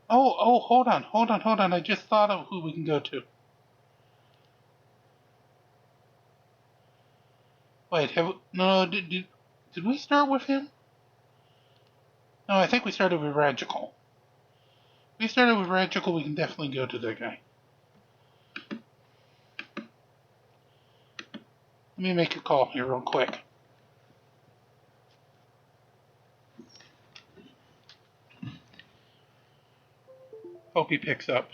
Speaker 1: Oh, hold on. I just thought of who we can go to. Wait, did we start with him? No, I think we started with Radical. If we started with Radical, we can definitely go to that guy. Let me make a call here real quick. Hope he picks up.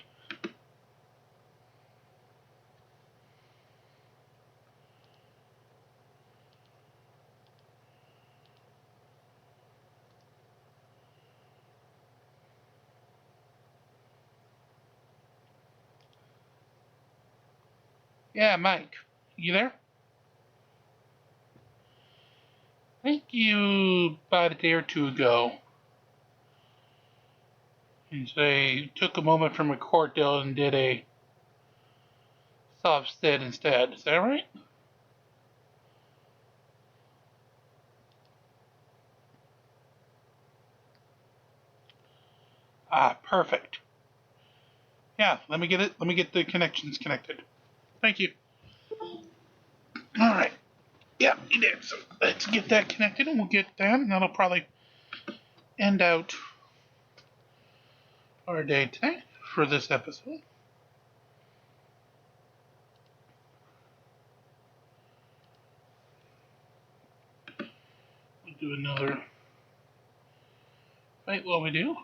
Speaker 1: Yeah, Mike, you there? I think you about a day or two ago. And they took a moment from a court deal and did a Sov Cit instead. Is that right? Ah, perfect. Yeah, let me get it. Let me get the connections connected. Thank you. All right. Yeah, you did. So let's get that connected, and we'll get that, and that'll probably end out our day today for this episode. We'll do another fight while we do.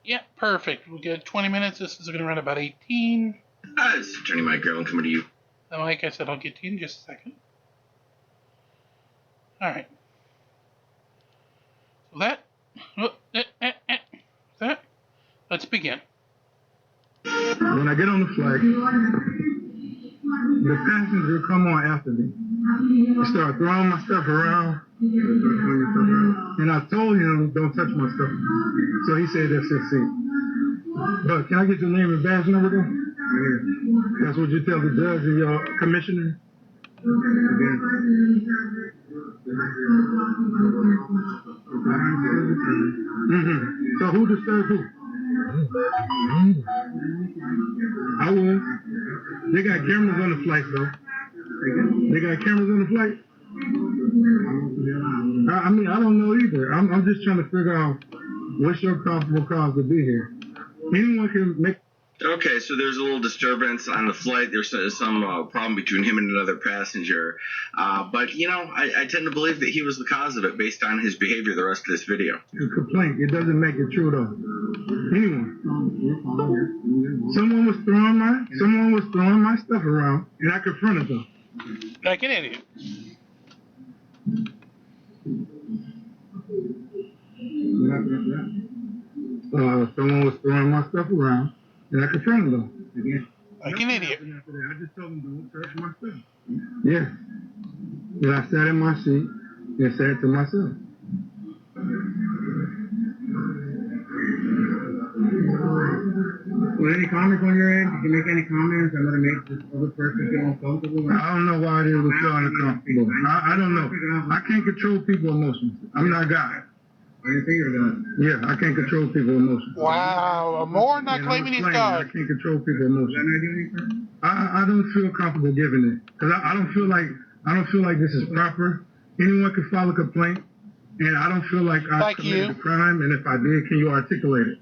Speaker 1: Yeah, perfect. We'll get 20 minutes. This is going to run about 18.
Speaker 11: This is Attorney Mike Garland coming to you.
Speaker 1: And like I said, I'll get to you in just a second. All right. So that, let's begin.
Speaker 18: When I get on the flight, the passenger come on after me. He started throwing my stuff around. And I told him, don't touch my stuff. So he said, that's his seat. But can I get your name and badge number then? Yeah. That's what you tell the judge and your commissioner? Mm-hmm. So who disturbed who? I was. They got cameras on the flight, though. They got cameras on the flight? I mean, I don't know either. I'm just trying to figure out what's your probable cause to be here. Anyone can make...
Speaker 11: Okay, so there's a little disturbance on the flight. There's some problem between him and another passenger. But, you know, I tend to believe that he was the cause of it based on his behavior the rest of this video.
Speaker 18: A complaint. It doesn't make it true, though. Anyone. Someone was throwing my stuff around, and I confronted them.
Speaker 1: Like an idiot.
Speaker 18: Someone was throwing my stuff around, and I confronted them. Again.
Speaker 1: Like an idiot.
Speaker 18: I just told them, don't touch my stuff. Yeah. And I sat in my seat and said to myself. Well, any comments on your end? Did you make any comments? I'm going to make this other person feel uncomfortable. I don't know why they were feeling uncomfortable. I don't know. I can't control people's emotions. I'm not God. I didn't figure that. Yeah, I can't control people's emotions.
Speaker 1: Wow, Moore not claiming he's God.
Speaker 18: I can't control people's emotions. I don't feel comfortable giving it because I don't feel like this is proper. Anyone can file a complaint, and I don't feel like I committed a crime. And if I did, can you articulate it?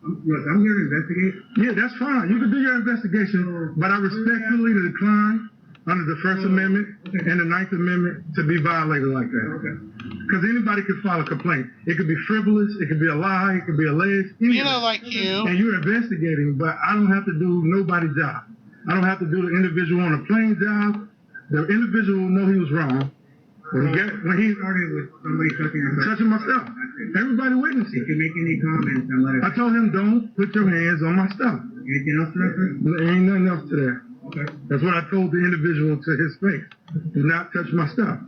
Speaker 18: Look, I'm here to investigate. Yeah, that's fine. You can do your investigation, but I respectfully decline under the First Amendment and the Ninth Amendment to be violated like that. Because anybody can file a complaint. It could be frivolous, it could be a lie, it could be alleged.
Speaker 1: You know, like you.
Speaker 18: And you're investigating, but I don't have to do nobody's job. I don't have to do the individual on a plane job. The individual will know he was wrong. When he started with somebody touching my stuff. Everybody witnessed it. If you make any comments, then let it. I told him, don't put your hands on my stuff. Anything else to that? There ain't nothing else to that. Okay. That's what I told the individual to his face. Do not touch my stuff.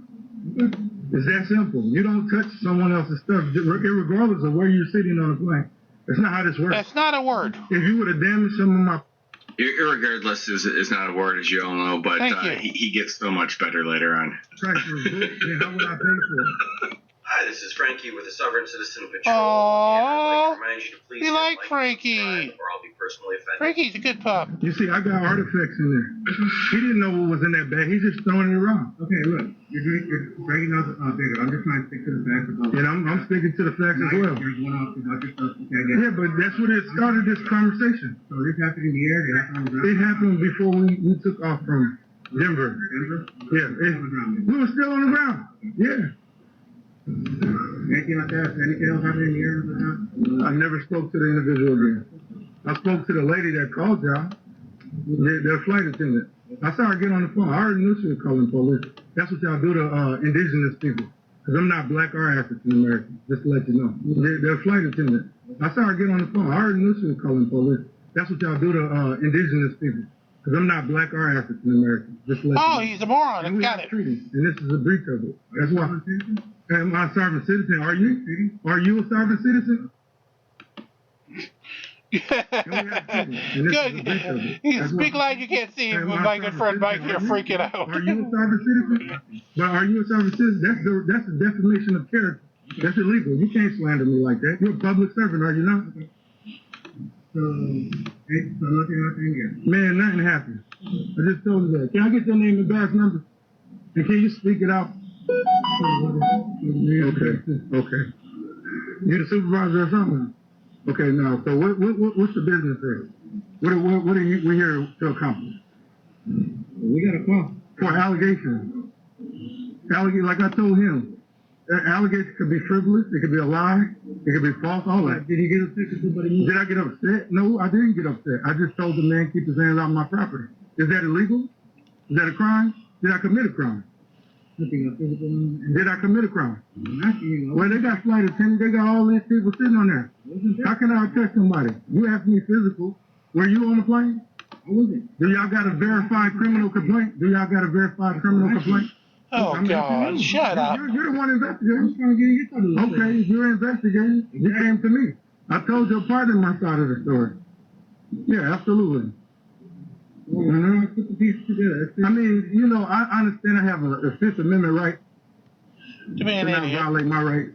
Speaker 18: It's that simple. You don't touch someone else's stuff, regardless of where you're sitting on a plane. That's not how this works.
Speaker 1: That's not a word.
Speaker 18: If you would have damaged some of my...
Speaker 11: Irregardless is not a word, as you all know, but he gets so much better later on.
Speaker 18: How would I pay for it?
Speaker 19: Hi, this is Frankie with the Sovereign Citizen Patrol.
Speaker 1: Aww,
Speaker 19: and I'd like to remind you to please
Speaker 1: you like
Speaker 19: like
Speaker 1: Frankie.
Speaker 19: or I'll be personally offended.
Speaker 1: Frankie's a good pup.
Speaker 18: You see, I got artifacts in there. He didn't know what was in that bag. He's just throwing it around. Okay, look, you're breaking out the bigger. I'm just trying to stick to the facts. And I'm sticking to the facts as well. Yeah, but that's what it started this conversation. So this happened in the air? It happened before we took off from Denver. Yeah, we were still on the ground. Yeah. Anything like that? Anything else happening here? I never spoke to the individual again. I spoke to the lady that called y'all, their flight attendant. I saw her get on the phone. I already knew she was calling police. That's what y'all do to indigenous people. Because I'm not black or African American, just to let you know. Their flight attendant. I saw her get on the phone. I already knew she was calling police. That's what y'all do to indigenous people. Because I'm not black or African American, just to let you know.
Speaker 1: He's a moron. I got it.
Speaker 18: And this is a breach of it. That's why. Am I a sovereign citizen? Are you? Are you a sovereign citizen?
Speaker 1: Good. You speak like you can't see him with my good friend Mike here freaking out.
Speaker 18: Are you a sovereign citizen? But are you a sovereign citizen? That's a defamation of character. That's illegal. You can't slander me like that. You're a public servant, are you not? So nothing else. Man, nothing happened. I just told you that. Can I get your name and badge number? And can you speak it out? Okay. You the supervisor or something? Okay, now, so what's the business there? What are you, we're here to accomplish? We got a call. For allegations. Like I told him, allegations could be frivolous, it could be a lie, it could be false, all that. Did he get upset because somebody moved? Did I get upset? No, I didn't get upset. I just told the man keep his hands off my property. Is that illegal? Is that a crime? Did I commit a crime? Did I commit a crime? Well, they got flight attendants, they got all these people sitting on there. How can I arrest somebody? You asked me physical. Were you on the plane? I wasn't. Do y'all got a verified criminal complaint?
Speaker 1: Oh, God, shut up.
Speaker 18: You're the one investigating. Okay, you're investigating. You came to me. I told your partner my side of the story. Yeah, absolutely. I put the pieces together. I mean, you know, I understand I have a Fifth Amendment right
Speaker 1: to not
Speaker 18: violate my right,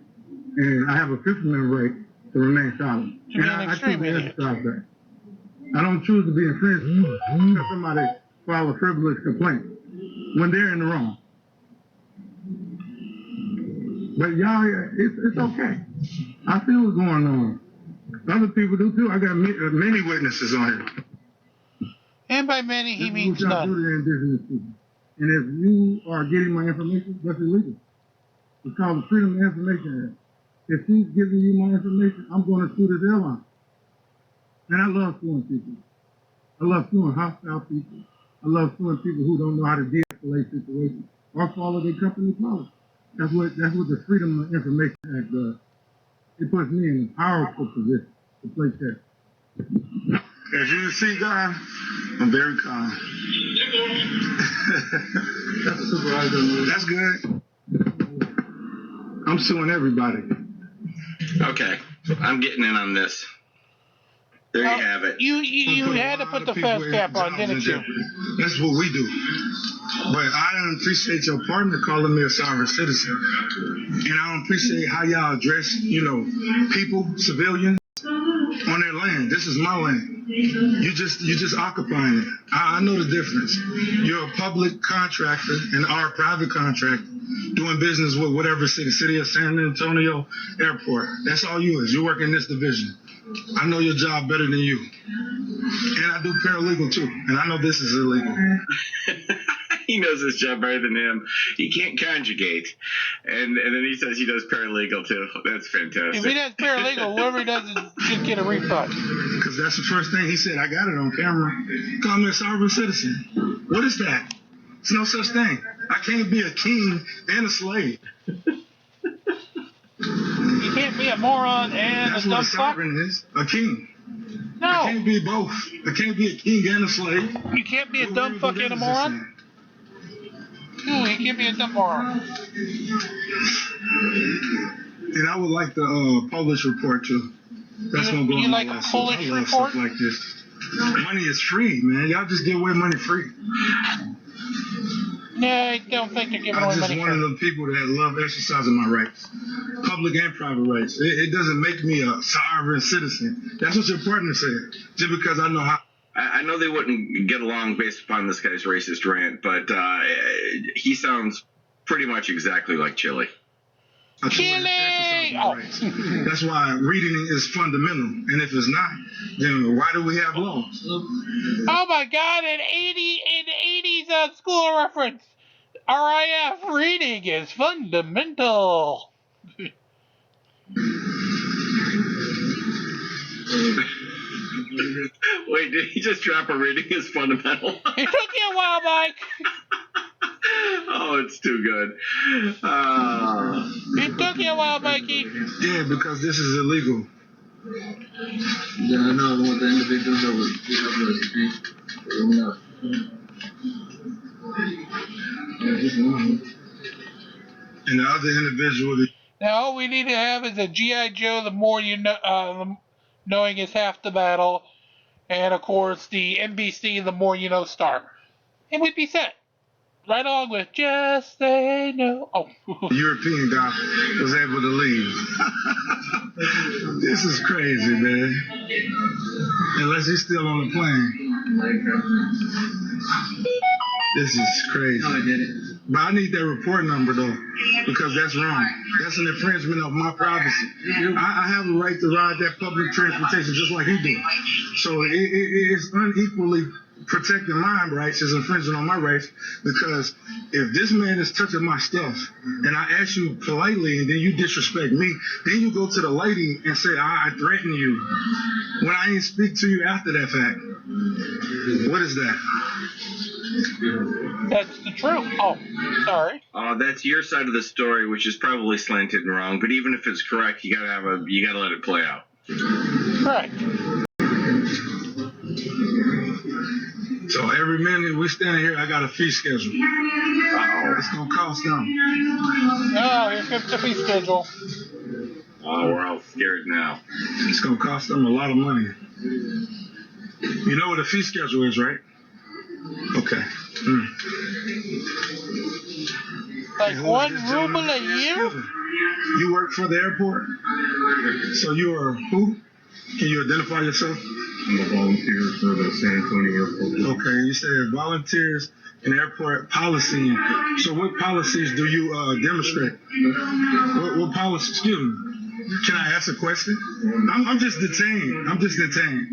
Speaker 18: and I have a Fifth Amendment right to remain silent.
Speaker 1: To be an extreme idiot.
Speaker 18: That. I don't choose to be infringed because somebody file a frivolous complaint when they're in the wrong. But y'all, it's okay. I see what's going on. Other people do too. I got many witnesses on here.
Speaker 1: And by many, he means
Speaker 18: none.
Speaker 1: none.
Speaker 18: And if you are getting my information, that's illegal. It's called the Freedom of Information Act. If she's giving you my information, I'm going to sue this airline. And I love suing people. I love suing hostile people. I love suing people who don't know how to de-escalate situations or follow their company policy. That's what the Freedom of Information Act does. It puts me in a powerful position to play chess. As you can see, guys, I'm very calm. That's good. I'm suing everybody.
Speaker 11: Okay, I'm getting in on this. There you have it.
Speaker 1: You had to put the fast cap on, didn't you?
Speaker 18: That's what we do. But I don't appreciate your partner calling me a sovereign citizen. And I don't appreciate how y'all address, people, civilians, on their land. This is my land. You just occupying it. I know the difference. You're a public contractor and our private contractor doing business with whatever city of San Antonio Airport. That's all you is. You work in this division. I know your job better than you. And I do paralegal too. And I know this is illegal.
Speaker 11: He knows his job better than him. He can't conjugate. And then he says he does paralegal too. That's fantastic.
Speaker 1: If he does paralegal, whoever he does should get a refund.
Speaker 18: Because that's the first thing he said. I got it on camera. Call me a sovereign citizen. What is that? It's no such thing. I can't be a king and a slave.
Speaker 1: You can't be a moron and
Speaker 18: that's
Speaker 1: a dumb
Speaker 18: fuck. That's what a sovereign is. A king.
Speaker 1: No.
Speaker 18: I can't be both. I can't be a king and a slave.
Speaker 1: You can't be a dumb fuck and a moron? No, you can't be a dumb moron.
Speaker 18: And I would like the Polish report too. That's gonna go on my list. I love stuff like this. Money is free, man. Y'all just give away money free.
Speaker 1: No, I don't think they're giving away money free. I'm just one of
Speaker 18: the people that love exercising my rights, public and private rights. It doesn't make me a sovereign citizen. That's what your partner said. Just because I know how.
Speaker 11: I know they wouldn't get along based upon this guy's racist rant, but he sounds pretty much exactly like Chile.
Speaker 1: Chile! Oh.
Speaker 18: That's why reading is fundamental. And if it's not, then why do we have laws?
Speaker 1: Oh my God! An 80s school reference. RIF, reading is fundamental.
Speaker 11: Wait, did he just drop a reading is fundamental?
Speaker 1: It took you a while, Mike.
Speaker 11: Oh, it's too good.
Speaker 1: It took you a while, Mikey.
Speaker 18: Yeah, because this is illegal.
Speaker 5: Yeah, I know what the individuals that was street.
Speaker 18: And the other individual.
Speaker 1: Now, all we need to have is a G.I. Joe, the more you know, knowing is half the battle. And, of course, the NBC, the more you know star. And we'd be set. Right along with Just Say No. Oh.
Speaker 18: The European guy was able to leave. This is crazy, man. Unless he's still on the plane. This is crazy.
Speaker 12: No, I did it.
Speaker 18: But I need that report number, though, because that's wrong. That's an infringement of my privacy. I have a right to ride that public transportation just like he do. So it's unequally protecting my rights, is infringing on my rights, because if this man is touching my stuff and I ask you politely and then you disrespect me, then you go to the lady and say, I threaten you, when I ain't speak to you after that fact. What is that?
Speaker 1: That's the truth. Oh, sorry.
Speaker 11: That's your side of the story, which is probably slanted and wrong. But even if it's correct, you gotta let it play out.
Speaker 1: Correct.
Speaker 18: So every minute we stand here, I got a fee schedule. It's gonna cost them.
Speaker 1: Oh, here comes the fee schedule.
Speaker 11: Oh, we're all scared now.
Speaker 18: It's gonna cost them a lot of money. You know what a fee schedule is, right? Okay.
Speaker 1: Like $1 ruble a year?
Speaker 18: You work for the airport? So you are who? Can you identify yourself?
Speaker 20: I'm a volunteer for the San Antonio Airport.
Speaker 18: Okay, you said volunteers in airport policy. So what policies do you demonstrate? What policies? Excuse me. Can I ask a question? I'm just detained. I'm just detained.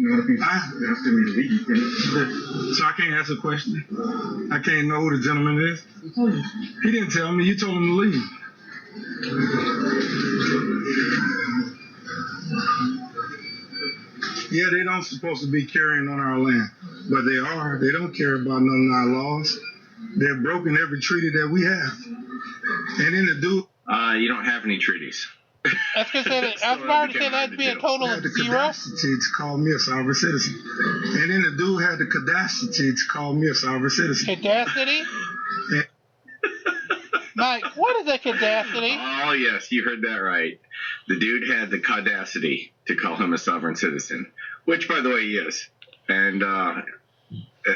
Speaker 18: So I can't ask a question? I can't know who the gentleman is? He didn't tell me. You told him to leave. Yeah, they don't supposed to be carrying on our land, but they are. They don't care about none of our laws. They're broken every treaty that we have. And then the dude...
Speaker 11: You don't have any treaties.
Speaker 1: That's because I was about to say that'd be a total of 0.
Speaker 18: Cadacity to call me a sovereign citizen. And then the dude had the cadacity to call me a sovereign citizen.
Speaker 1: Cadacity? Mike, what is a cadacity?
Speaker 11: Oh, yes, you heard that right. The dude had the cadacity to call him a sovereign citizen, which, by the way, he is. And,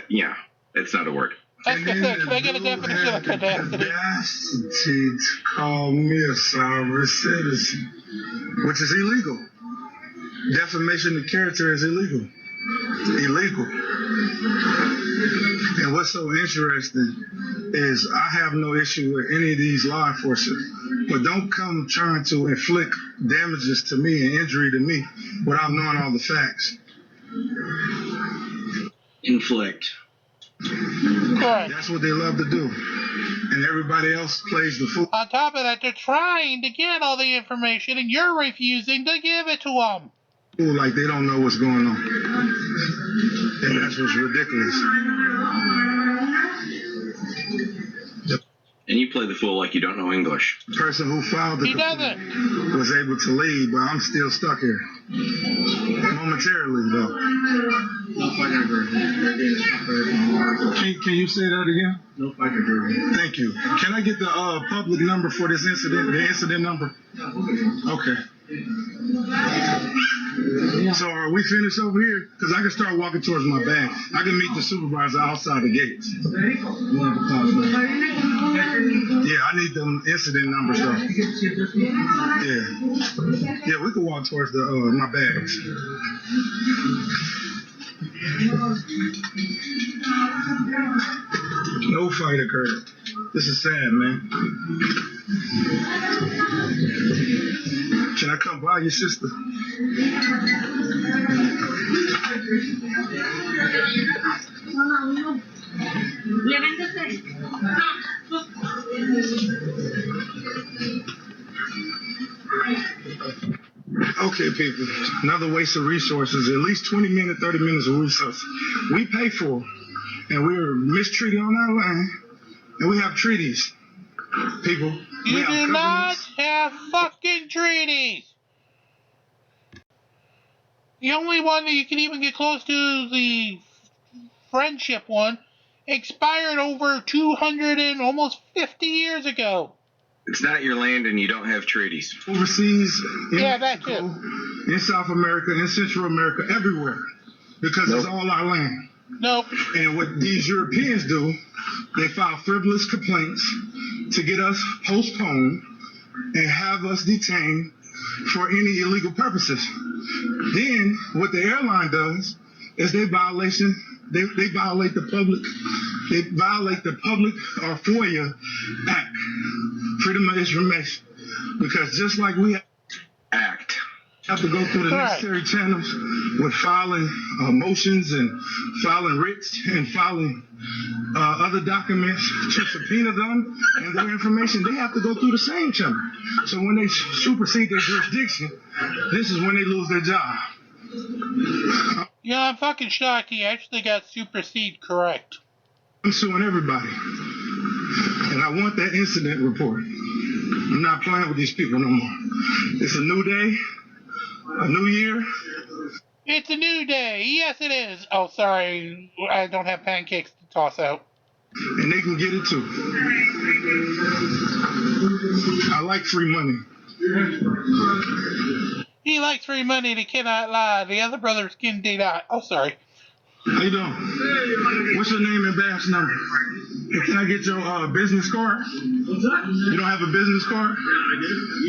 Speaker 11: yeah, it's not a word.
Speaker 1: That's the thing. Can I get a definition of cadacity?
Speaker 18: Cadacity to call me a sovereign citizen, which is illegal. Defamation of character is illegal. Illegal. And what's so interesting is I have no issue with any of these law enforcement, but don't come trying to inflict damages to me and injury to me without knowing all the facts.
Speaker 11: Inflict.
Speaker 1: Correct.
Speaker 18: That's what they love to do. And everybody else plays the fool.
Speaker 1: On top of that, they're trying to get all the information, and you're refusing to give it to them.
Speaker 18: Like they don't know what's going on. And that's what's ridiculous.
Speaker 11: And you play the fool like you don't know English.
Speaker 18: The person who filed the complaint was able to leave, but I'm still stuck here. Momentarily, though.
Speaker 12: No fighter version.
Speaker 18: Can you say that again?
Speaker 12: No fighter version.
Speaker 18: Thank you. Can I get the public number for this incident? The incident number? Okay. So are we finished over here? Because I can start walking towards my bag. I can meet the supervisor outside the gates. Yeah, I need them incident numbers though. Yeah, we can walk towards the my bags. No fight occurred. This is sad, man. Can I come by your sister? Okay, people. Another waste of resources. At least 20 minutes, 30 minutes of resources. We pay for, and we are mistreated on our land, and we have treaties. People.
Speaker 1: You do not have fucking treaties. The only one that you can even get close to, the friendship one, expired over 200 and almost 50 years ago.
Speaker 11: It's not your land and you don't have treaties.
Speaker 18: Overseas, in
Speaker 1: that too.
Speaker 18: In South America, in Central America, everywhere. Because it's all our land.
Speaker 1: Nope.
Speaker 18: And what these Europeans do, they file frivolous complaints to get us postponed and have us detained for any illegal purposes. Then what the airline does is they violate the public or FOIA Act, Freedom of Information, because just like we have to go through the necessary channels with filing motions and filing writs and filing other documents to subpoena them and their information, they have to go through the same channel. So when they supersede their jurisdiction, this is when they lose their job.
Speaker 1: Yeah, I'm fucking shocked he actually got supersede correct.
Speaker 18: I'm suing everybody. And I want that incident report. I'm not playing with these people no more. It's a new day, a new year.
Speaker 1: It's a new day. Yes, it is. Oh, sorry. I don't have pancakes to toss out.
Speaker 18: And they can get it too. I like free money.
Speaker 1: He likes free money and he cannot lie. The other brothers can deny. Oh, sorry.
Speaker 18: How you doing? What's your name and badge number? Hey, can I get your business card? You don't have a business card?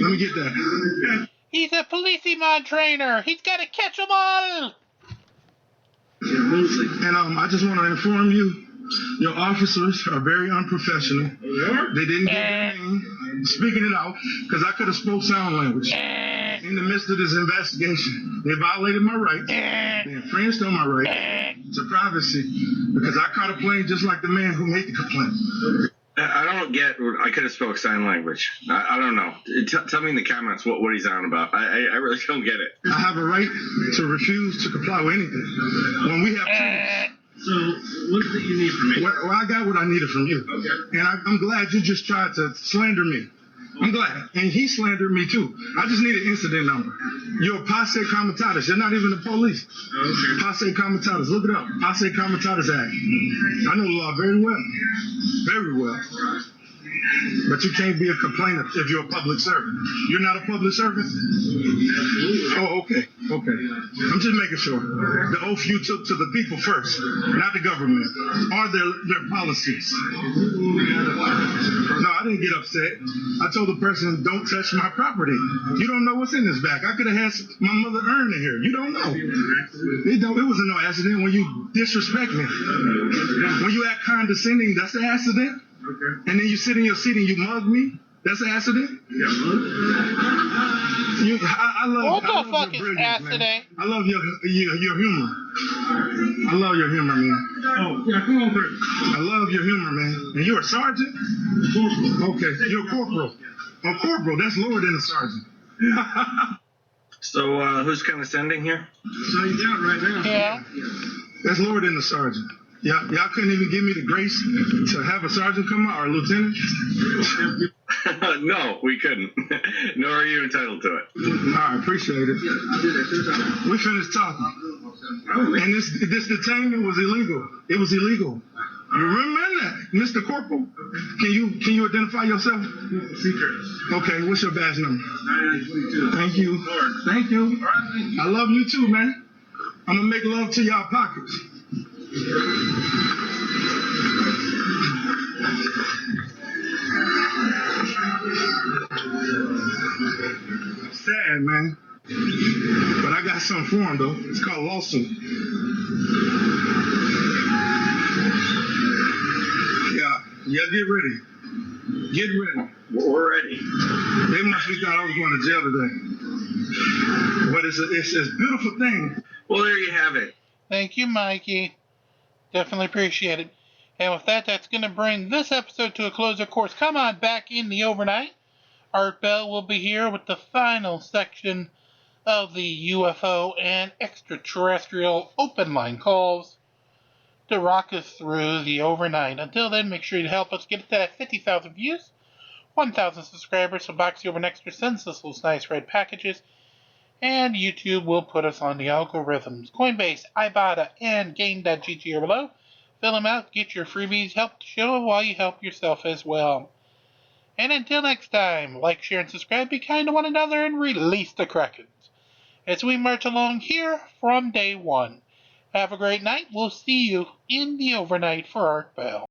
Speaker 18: Let me get that.
Speaker 1: He's a policeman trainer. He's got to catch them all.
Speaker 18: And I just want to inform you, your officers are very unprofessional. They didn't get their name, speaking it out, because I could have spoke sign language. In the midst of this investigation, they violated my rights. They infringed on my right to privacy because I caught a plane just like the man who made the complaint.
Speaker 11: I don't get. I could have spoke sign language. I don't know. Tell me in the comments what he's on about. I really don't get it.
Speaker 18: I have a right to refuse to comply with anything. When we have tools.
Speaker 12: So, what is it you need from me?
Speaker 18: Well, I got what I needed from you. Okay. And I'm glad you just tried to slander me. I'm glad. And he slandered me too. I just need an incident number. You're a posse comitatus. You're not even the police. Okay. Posse comitatus. Look it up. Posse comitatus Act. I know the law very well. Very well. But you can't be a complainant if you're a public servant. You're not a public servant? Oh, okay. Okay. I'm just making sure. The oath you took to the people first, not the government, or their policies. No, I didn't get upset. I told the person, don't touch my property. You don't know what's in this bag. I could have had my mother earn in here. You don't know. It wasn't no accident when you disrespect me. When you act condescending, that's an accident. Okay. And then you sit in your seat and you mug me? That's an accident? Yeah, I love your brilliance, man. I love your humor. I love your humor, man. Oh, yeah, come on through. I love your humor, man. And you're a sergeant? Okay, you're a corporal. A corporal, that's lower than a sergeant.
Speaker 11: So, who's condescending here?
Speaker 18: So you got right now. Yeah. That's lower than a sergeant. Y'all couldn't even give me the grace to have a sergeant come out or a lieutenant?
Speaker 11: No, we couldn't. Nor are you entitled to it.
Speaker 18: I appreciate it. We finished talking. And this detainment was illegal. It was illegal. You remember that, Mr. Corporal? Can you identify yourself? Okay, what's your badge number? 9922. Thank you. Thank you. I love you too, man. I'm gonna make love to y'all pockets. Sad, man. But I got something for him, though. It's called a lawsuit. Yeah, get ready. Get ready.
Speaker 11: We're ready.
Speaker 18: They must have thought I was going to jail today. But it's a beautiful thing.
Speaker 11: Well, there you have it.
Speaker 1: Thank you, Mikey. Definitely appreciate it. And with that, that's going to bring this episode to a close. Of course, come on back in the overnight. Art Bell will be here with the final section of the UFO and extraterrestrial open line calls to rock us through the overnight. Until then, make sure you help us get to that 50,000 views, 1,000 subscribers, so Boxy Over Extra sends us those nice red packages, and YouTube will put us on the algorithms. Coinbase, Ibotta, and Gain.gg are below. Fill them out, get your freebies, help the show while you help yourself as well. And until next time, like, share, and subscribe, be kind to one another, and release the Krakens as we march along here from day one. Have a great night. We'll see you in the overnight for Art Bell.